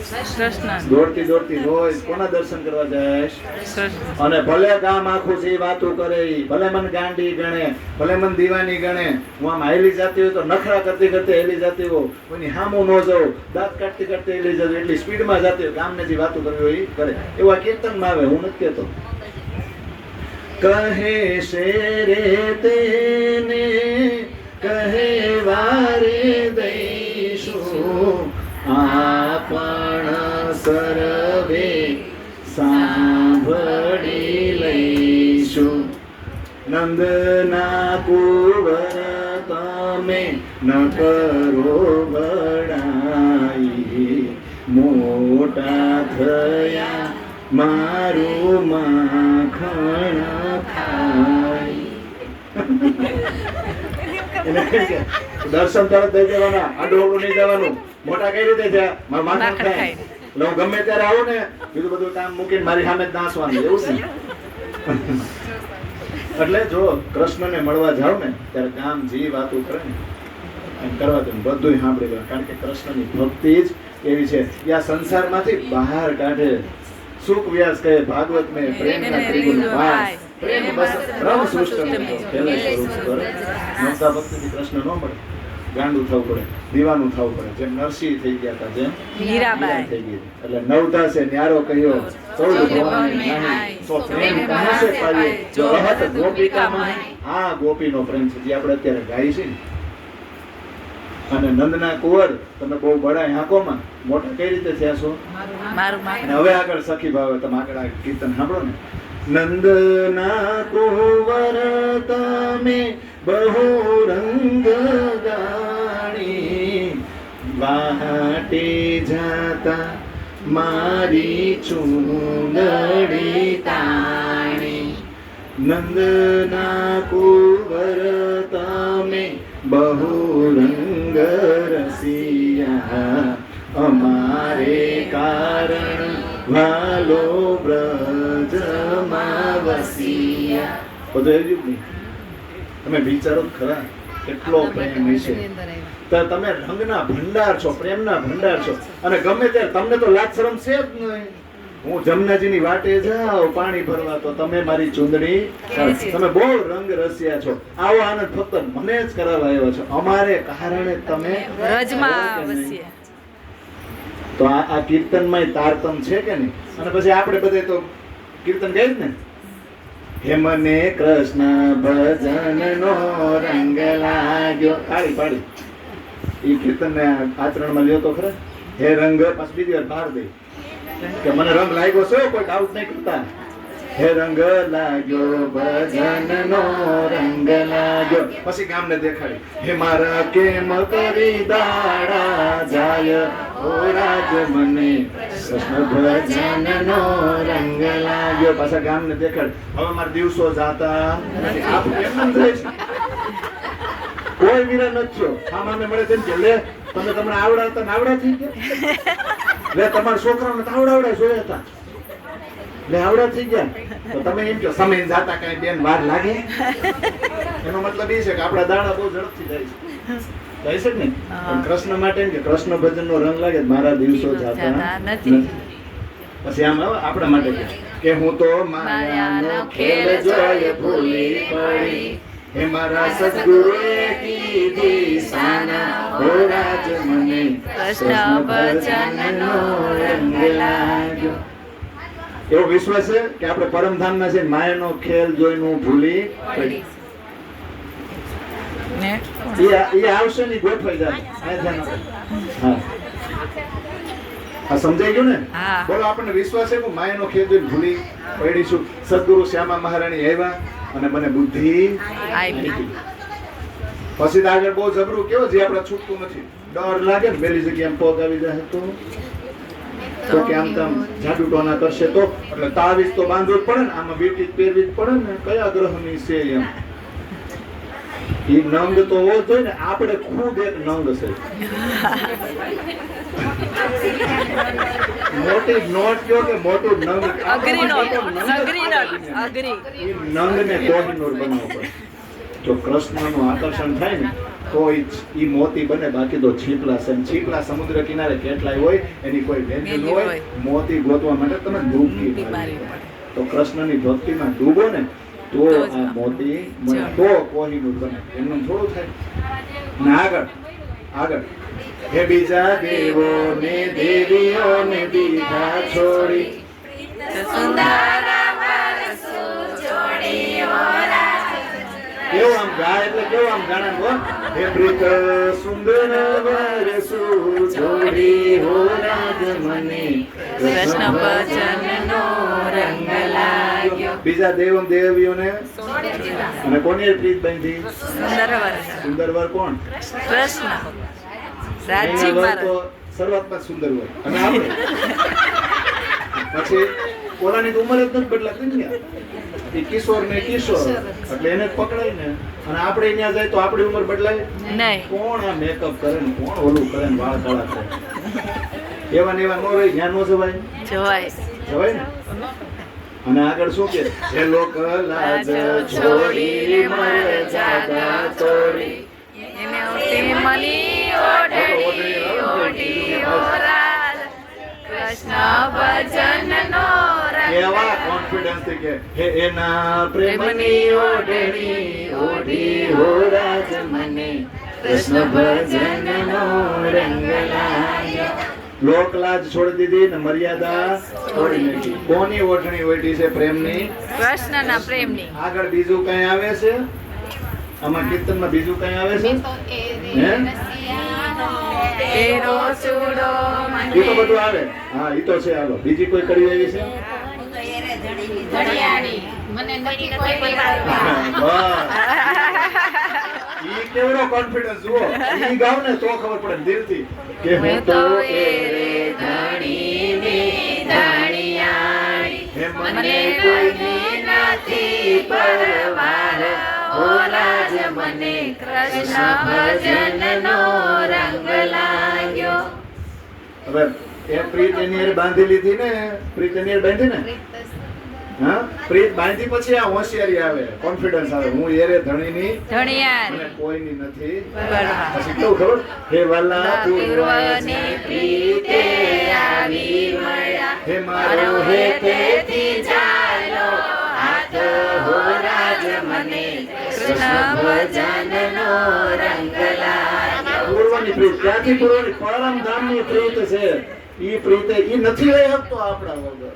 કૃષ્ણ. દોડતી દોડતી રોજ કોના દર્શન કરવા જાય? કૃષ્ણ. અને ભલે ગામ આખું જે વાતો કરે, ભલે મને ગાંડી ગણે, ભલે મને દીવાની ગણે, હું આમ હાલી જતી હોય તો નખરા કરતી કરતી હેલી જતી હોય, કોઈની હામું ન જાઉં, દાંત કાઢતી કાઢતી હેલી જતી, એટલી સ્પીડમાં જતી હોય, ગામને જે વાતો કરવી હોય એ કરે. એવું આ કીર્તનમાં આવે, હું નથી કહેતો. કહે શેરે તેને કહેવારે દઈશું, આપણ સર્વે સાંભળી લઈશું. નંદના કુંવર તમે ન કરો બડાઈ, મોટા થયા મારું માખણ ખાઈ. દર્શન તરત દઈ દેવાના, આડોળું નહીં જવાનું. મોટા કઈ રીતે થયા? મારું માખણ ખાય. એટલે હું ગમે ત્યારે આવું ને બીજું બધું કામ મૂકીને મારી સામે જ નાસવાનું, એવું છે. એટલે જો કૃષ્ણને મળવા જાવ ને ત્યારે કામ જે વાતો કરે ને એમ કરવા દે, બધું સાંભળી લેવાનું. કારણ કે કૃષ્ણની ભક્તિ જ એવી છે કે આ સંસારમાંથી બહાર કાઢે. સુખ વ્યાસ કહે ભાગવત મેં પ્રેમના ત્રિગુણ વાસ, પ્રેમ બસ રમ સૃષ્ટિ પહેલે સ્વરૂપ પર. નવતા ભક્તિથી કૃષ્ણ ન મળે, ગાંડું થવું પડે, દીવાનું થવું પડે. જેમ નરસિંહ થઈ ગયા હતા, જેમ હીરાબાઈ થઈ ગઈ. એટલે નવતા છે ન્યારો કહ્યો, ચૌદ ભવાની નાહી, સો પ્રેમ કહા સે પાયો, જો રહત ગોપિકા માં. આ ગોપીનો પ્રેમ છે જે આપણે અત્યારે ગાઈ છે ને. અને નંદના કુંવર તમે બહુ બડાય આંખોમાં મોટા કઈ રીતે થયા છો? અને હવે આગળ સખી ભાવે તમે આગળ આ કીર્તન સાંભળો ને. નંદના કુંવર તમે બહુ રંગ ગાણી, વાટે જાતા મારી ચૂંદડી તાણી. નંદના કુંવર તમે બહુ રંગ રસિયા, અમારે કારણ વાલો બ્રજમાં વસિયા. બધું એવું જ નહીં. તમે વિચારો ખરા કેટલો પ્રેમ છે. તો તમે રંગના ભંડાર છો, પ્રેમના ભંડાર છો. અને ગમે ત્યારે તમને તો લાજ શરમ છે જ નહીં. હું જમનાજીની વાટે જાઉં પાણી ભરવા તો તમે મારી ચૂંદડી, તમે બહુ રંગ રસિયા છો. આવો આનંદ ફક્ત મને જ કરાવવા આવ્યો છો, અમારે કારણે તમે રજમાં વસ્યા. તો આ કીર્તનમાં તારતમ છે કે નહીં? અને પછી આપણે બધે તો કીર્તન ગાય જ ને, હે મને કૃષ્ણ ભજનનો રંગ લાગ્યો, તાળી પાડી એ કીર્તનને આચરણમાં લ્યો તો ખરા. હે રંગ, પાછું બીજી વાર બહાર દે કે મને રંગ લાગ્યો છે, કોઈ ડાઉટ નહીં કરતા. હે રંગ લાગ્યો ભજનનો રંગ લાગ્યો, પછી ગામને દેખાડી, હે મારા કેમ કરી દાડા જાય ઓ રાજ મને કૃષ્ણ ભજનનો રંગ લાગ્યો, પાછા ગામને દેખાડી. હવે મારા દિવસો જાતા આપણે એમ જ રહે છે, કોઈ વિરા નથી. આમ અમે મળે તેમ કે લે તમે તમને આવડાવતા આવડા થઈ ગયા, લે તમારા છોકરાઓને તો આવડાવડા જોયા હતા, લે આવડા થઈ ગયા. તો તમે એમ કહો સમય જાતા કઈ બેન વાર લાગે? એનો મતલબ એ છે કે આપણા દાડા બહુ ઝડપથી જાય છે, જાય છે ને. પણ કૃષ્ણ માટે એમ કે કૃષ્ણ ભજનનો રંગ લાગે, મારા દિવસો જાતા નથી. પછી આમ આપણા માટે કે હું તો માયાનો ખેલ જોઈ ભૂલી પડી, હે મારા સદગુરુએ કીધી સાના હો રાજ મને કૃષ્ણ ભજનનો રંગ લાગ્યો. એવો વિશ્વાસ છે કે આપણે પરમધામના છે, માયાનો ખેલ જોઈને ભૂલી પડી. એ આવશે ને ગોઠવાઈ જાય. હા, આ સમજાઈ ગયું ને? બોલો, આપણને વિશ્વાસ છે કે માયાનો ખેલ જોઈને ભૂલી પડીશું. સદગુરુ શ્યામા મહારાણી આવ્યા અને મને બુદ્ધિ આપી. પછી તો આગળ બહુ જબરું કેવો જે આપણે છૂટતું નથી. ડર લાગે ને પેલી જગ્યાએ પગ આવી જાય તો કે આમ તેમ જાદુ ટોના કરશે તો, એટલે તાવીજ તો બાંધવું જ પડે ને, આમાં વીટી પહેરવી જ પડે ને, કયા ગ્રહની છે એમ. એ નંગ તો હોવો જોઈએ ને, આપણે ખુદ એક નંગ છે. મોટી નોટ કયો કે મોટું નંગ, અઘરી નોટ, અઘરી નોટ, અઘરી. એ નંગને કોહિનૂર બનાવવો પડે. જો કૃષ્ણનું આકર્ષણ થાય ને તો ઈ મોતી બને, બાકી તો છીપલા છે. છીપલા સમુદ્ર કિનારે કેટલાય હોય, એની કોઈ વેલ્યુ ન હોય. મોતી ગોતવા માટે તમે ડૂબકી મારવી પડે. તો કૃષ્ણની ભક્તિમાં ડૂબો ને તો આ મોતી બને, તો કોહિનૂર બને. એમનું થોડું થાય ને. આગળ આગળ, હે બીજા દેવો ને દેવીઓ ને દીધા છોડી, કેવું આમ ગાય એટલે કેવું આમ ગાણા બોલ. હે પ્રીત સુંદર વરસુ જોડી હો રાજ મને કૃષ્ણ ભજનનો રંગ લાગ્યો. બીજા દેવ દેવીઓને અને કોની પ્રીત બાંધી? સુંદર વર કોણ? કૃષ્ણ. રાજી તો શરૂઆતમાં સુંદર હોય અને આપણે પછી ઓલાની તો ઉંમર જ નથી બદલાતી ને, એ કિશોર ને કિશોર એટલે એને જ પકડાય ને. અને આપણે ત્યાં જાય તો આપણી ઉંમર બદલાય નહીં. કોણ આ મેકઅપ કરે ને, કોણ ઓલું કરે ને, વાળ કાળા કરે, એવા ને એવા નો રહી, જ્યાં નો જવાય, જવાય ને. અને આગળ શું કે, હે લોક લાજ છોડી મર જાદા તોડી, એને ઓટી મની ઓઢણી ઓઢી ઓ રાજ કૃષ્ણ ભજનનો રંગ. એવા કોન્ફિડન્સ થી કે હે એના પ્રેમની ઓઢણી ઓઢી હો રાજ મને કૃષ્ણ ભજનનો રંગ લાગ્યો. લોકલાજ છોડી દીધી ને મર્યાદા છોડી નાખી. કોની ઓઢણી ઓઢી છે? પ્રેમની, કૃષ્ણના પ્રેમની. આગળ બીજું કઈ આવે છે આમાં કીર્તનમાં? બીજું કઈ આવે છે? તેરો ચૂડો એ તો બધું આવે. હા, એ તો છે. હાલો, બીજી કોઈ કરી આવી છે? ઈ કેવડો કોન્ફિડન્સ જુઓ. ઈ ગાવ ને તો ખબર પડે દિલથી કે હું તો એરે ધણીની ધણિયાણી, હે મને કોઈની નથી પરવાર, ઓ રાજ મને કૃષ્ણ ભજનનો રંગ લાગ્યો. હવે એ પ્રીત એની હારે બાંધી લીધી ને, પ્રીત એની હારે બાંધી ને, હા, પ્રીત બાંધી પછી આ હોશિયારી આવે, કોન્ફિડન્સ આવે. હું એરે ધણીની ધણિયાણી, મને કોઈની નથી બરાબર. પછી કેવું ખબર? હે વાલા પૂર્વની પ્રીતે આવી મળ્યા, હે મારો હે તેથી ચાલો હાથ હો રાજ મને કૃષ્ણ ભજનનો રંગ લાગ્યો. પૂર્વની પ્રીત ક્યાંથી? પૂર્વની પરમ ધામની પ્રીત છે. ઈ પ્રીતે ઈ નથી રહી શકતો આપણા વગર.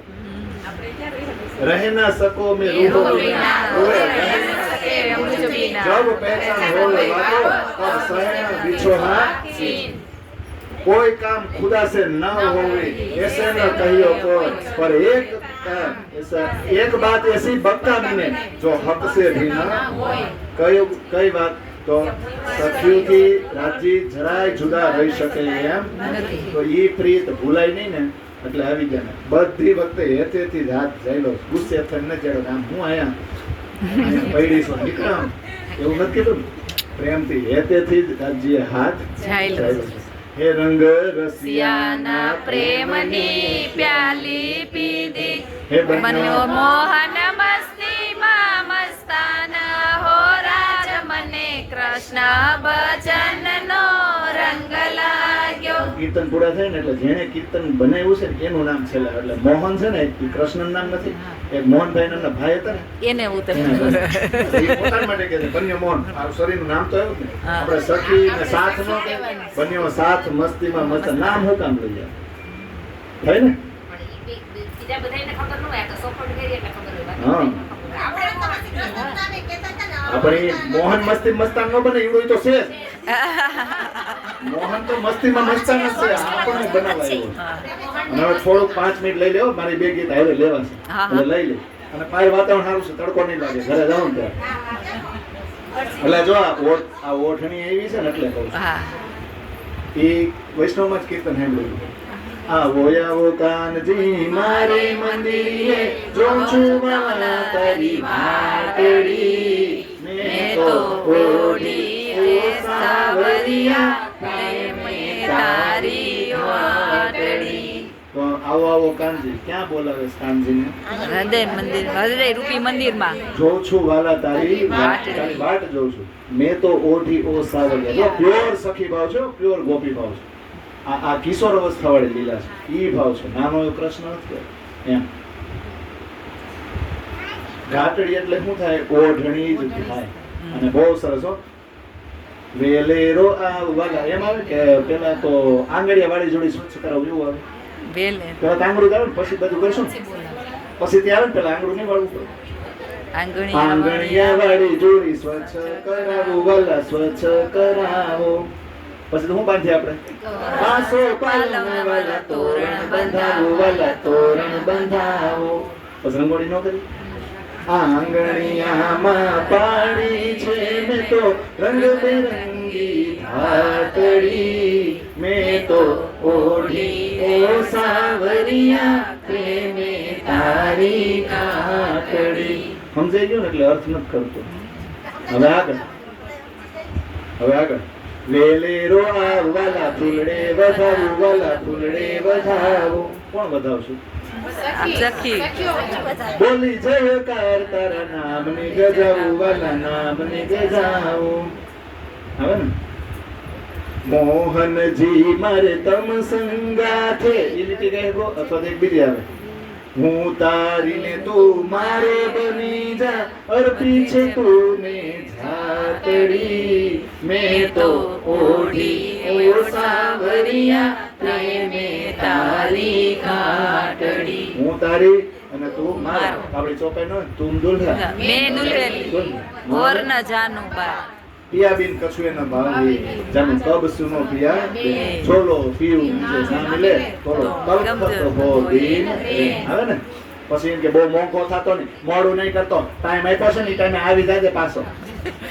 રહે ના સકો મેં રૂહો बिना રોવે रह न सके मुझ बिना जब पहचान हो वादो तब सहन बिछोहा सीन कोई काम खुदा से न होवे ऐसे न कहियो कोई पर ऐसा एक बात ऐसी बता मैंने जो हक से भी न कई बात तो सखियों की राजी જરાય જુદા રહી શકે એમ તો ઈ પ્રીત ભૂલાય નહીં ને એટલે આવી જાય ને બધી વખતે હેતેથી જ હાથ જાયલો ગુસ્સે થઈને ન જડો આમ હું અહીંયા પૈડી છું વિક્રમ એવું નથી કીધું પ્રેમથી હેતેથી જ રાજીએ હાથ જાયલો. હે રંગ રસિયાના સિયાના પ્રેમની પ્યાલી પીધી હે બન્યો મોહન મસ્તીમાં મસ્તાન હો રાજ મને કૃષ્ણ ભજનનો રંગ લાગ્યો. કીર્તન પૂરા થાય ને એટલે જેણે કીર્તન બનાવ્યું છે ને એનું નામ છેલ્લે એટલે મોહન છે ને એ કૃષ્ણનું નામ નથી એક મોહનભાઈ નામના ભાઈ હતા ને એને ઉતર એ પોતાના માટે કહે છે બન્યો મોહન આ શરીરનું નામ તો આવ્યું ને હા. આપણે સખી ને સાથ નો કે બન્યો સાથ મસ્તીમાં મસ્ત નામ હું કામ લઈ જાય થાય ને બીજા બધાને ખબર ન હોય આ તો સપોર્ટ કરી એટલે ખબર હોય હા આપણે મોહન મસ્તી મસ્તાન નો બને એવડું તો છે જ. મોહન તો મસ્તીમાં મસ્તાન જ છે આપણને બનાવાયું અને હવે થોડુંક 5 મિનિટ લઈ લેવો મારી બે ગીત હવે લેવા છે હા, હા. એટલે લઈ લે અને પાય વાતાવરણ સારું છે તડકો નહીં લાગે ઘરે જાવ ને ત્યારે એટલે જો આ ઓઠણી આવી છે ને એટલે કહું છું હા એ વૈષ્ણવમાં જ કીર્તન સાંભળ્યું આવો આવો કાનજી મારે મંદિરે જોઉં છું વાલા તારી વાટડી મેં તો ઓઢી ઓ સાવરિયા પ્રેમે તારી વાટડી. તો આવો આવો કાનજી ક્યાં બોલાવે છે કાનજીને હૃદય મંદિર હૃદય રૂપી મંદિરમાં જોઉં છું વાલા તારી વાટડી. તારી વાટ જોઉં છું મેં તો ઓઢી ઓ સાવરિયા જો પ્યોર સખી ભાવ છે પ્યોર ગોપી ભાવ છે આ કિશોર અવસ્થા વાળી લીલા છે ઈ ભાવ છે નાનો એવો કૃષ્ણ નથી એમ ઘાટડી એટલે શું થાય ઓઢણી જ થાય અને બહુ સરસ હો વેલેરો આ વાલા એમ આવે કે પેલા તો આંગળીયા વાળી જોડી સ્વચ્છ કરાવું એવું આવે વેલે પેલા તો આંગળું આવે ને પછી બધું કરશું ને પછી ત્યાં આવે ને પેલા આંગળું નહીં વાળવું પડે આંગણિયા વાળી જોડી સ્વચ્છ કરાવું વાલા સ્વચ્છ કરાવો પછી તો શું બાંધીએ આપણે પાસો પાલવ વાલા તોરણ બંધાવો વાલા તોરણ બંધાવો પછી રંગોળી ન કરી આંગણિયામાં પાણી છે મેં તો રંગબેરંગી ભાતડી મેં તો ઓઢી ઓ સાવરિયા પ્રેમે તારી કાકડી સમજાઈ ગયું ને એટલે અર્થ નથી કરતો હવે આગળ વેલેરો વાલા ફૂલડે વધાવું વાલા ફૂલડે વધાવો કોણ વધાવશું સખી બોલી જયકાર તારા નામને ગજાવું વાલા નામને ગજાવું હવે ને મોહનજી મારે તમ સંગાથે એ લીટી ગઈ ગો અથવા તો એક બીજી આવે હું તારીને તું મારે બની જા અર્પી છે તુને ઝાતડી મેં તો ઓઢી ઓ સાવરિયા પ્રેમે તારી કાટડી હું તારી અને તું મારો આપણી ચોપાઈ નો તું દુલ્હા મેં દુલ્હેલી ઓર ન જાનું બા પિયા બિન કછુએ ન ભાવી જાને કબ સુનો પિયા ચોલો પીવું જે ના મિલે થોડો કલ્પતો હો દિન આવે ને પછી એમ કે બહુ મોંઘો થતો નહીં મોડું નહીં કરતો ટાઈમ આપ્યો છે ને ટાઈમે આવી જાય પાછો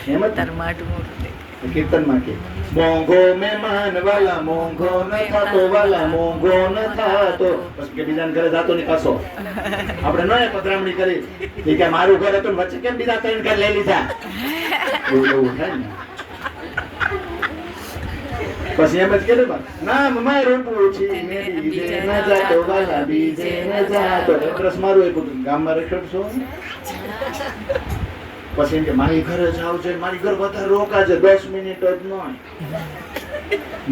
એમ જ તાર માટું મોટું કીર્તનમાં કે મોંઘો મહેમાન વાલા મોંઘો ન થતો વાલા મોંઘો ન થતો પછી કે બીજાને ઘરે જાતો નહીં પાછો આપણે ન પધરામણી કરી એ કે મારું ઘર હતું ને વચ્ચે કેમ બીજા ત્રણ ઘર લઈ લીધા એવું થાય ને પછી એમ જ કીધું નામ મારું પૂછી મેરી બીજે ન જાતો વાલા બીજે ન જાતો એડ્રેસ મારું આપ્યું ગામમાં રેખડ છો પછી એમ કે મારી ઘરે જાવ છે મારી ઘર વધારે રોકાજે 10 મિનિટ જ નહીં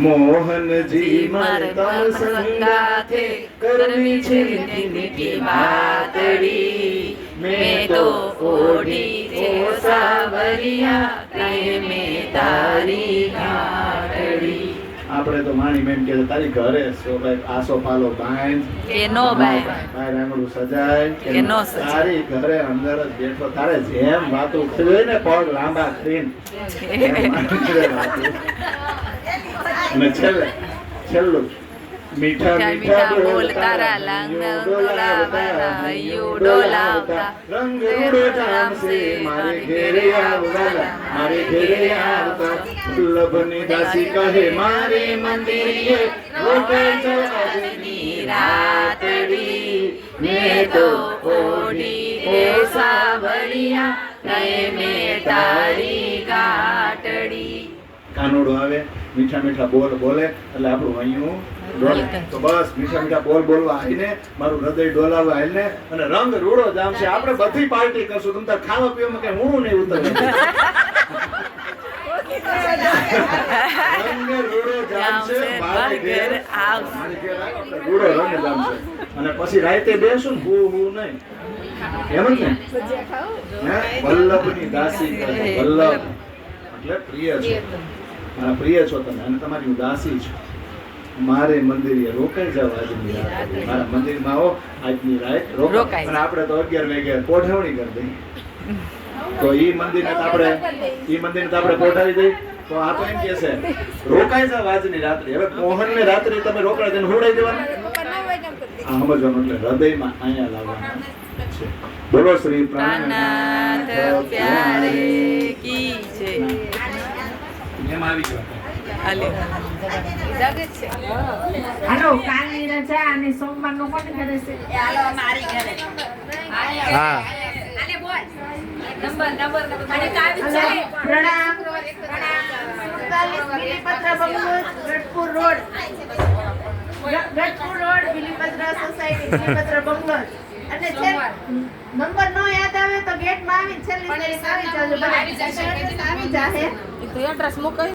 મોહનજી મારે તમ સંગાથે કરવી છે મીઠી મીઠી વાતડી મેં તો ઓઢી ઓ સાવરિયા પ્રેમે તારી કાટડી આપણે તો માણી મેમ કે તારી ઘરે આસો પાલો બાંધ કે નો બાય બહાર આંગણું સજાય કે નો સજાય. તારી ઘરે અંદર જ બેઠો તારે જેમ વાતો કરવી હોય ને પગ લાંબા કરીને એમ કરે વાતો. અને છેલ્લું મીઠા મીઠા બોલ તારા લાંગના ડોલાવતા, હૈયું ડોલાવતા, રંગ રૂડો જામશે મારે ઘેરે આવવાલા, મારે ઘેરે આવતા વલ્લભની દાસી કહે મારે મંદિરે રોકાઈ જવાની રાતડી મેં તો ઓઢી એ સાવરિયા પ્રેમે તારી ગાટડી. કાનુડો આવે મીઠા મીઠા બોલ બોલે એટલે આપણું અહીંયું ડોલે. તો બસ મીઠા મીઠા બોલ બોલવા આવીને મારું હૃદય ડોલાવવા આવીને અને રંગ રૂડો જામશે. આપણે બધી પાર્ટી કરશું. તમ તાર ખાવા પીવામાં કઈ હું નહીં ઉતરવું. રંગ રૂડો જામશે મારે ઘેર આવશે. મારે ઘેર આવો એટલે રૂડો રંગ જામશે. અને પછી રાતે બેસું ને હું નહીં એમ જ ને હે વલ્લભની દાસી કહે. વલ્લભ એટલે પ્રિય છો, મારા પ્રિય છો તમે અને તમારી હું દાસી છું. મારે મંદિરે રોકાઈ જાવ આજની રાત. મારા મંદિરમાં આવો આજની રાત રોકાય. અને આપણે તો 11 વાગે કોઠાવણી કરી દઈએ. તો ઈ મંદિરને તો આપણે કોઠાવી દઈએ. તો આ તો એમ કે છે રોકાઈ જાવ આજની રાત્રે. હવે મોહનને રાત્રે તમે રોકાઈ દઈને હુડાઈ દેવાનું. આ સમજવાનું એટલે હૃદયમાં અહીંયા લાવવાનું છે. બોલો શ્રી પ્રાણનાથ પ્યારે કી છે. એમ આવી ગયો. હાલે. હાલો કાલની રજા અને સોમવારનો કોણ કરે છે? હાલો મારી ઘરે હા આલે બોલ નંબર અને કાવી છે પ્રણામ 47 Bilipatra bungalows Gadhpur road Bilipatra society Bilipatra bungalows. અને છે નંબર નો યાદ આવે તો ગેટ માં આવી છેલ્લી તારીખ આવી જાજો. આવી જશે. આવી જાહે. તો એડ્રેસ મૂકો.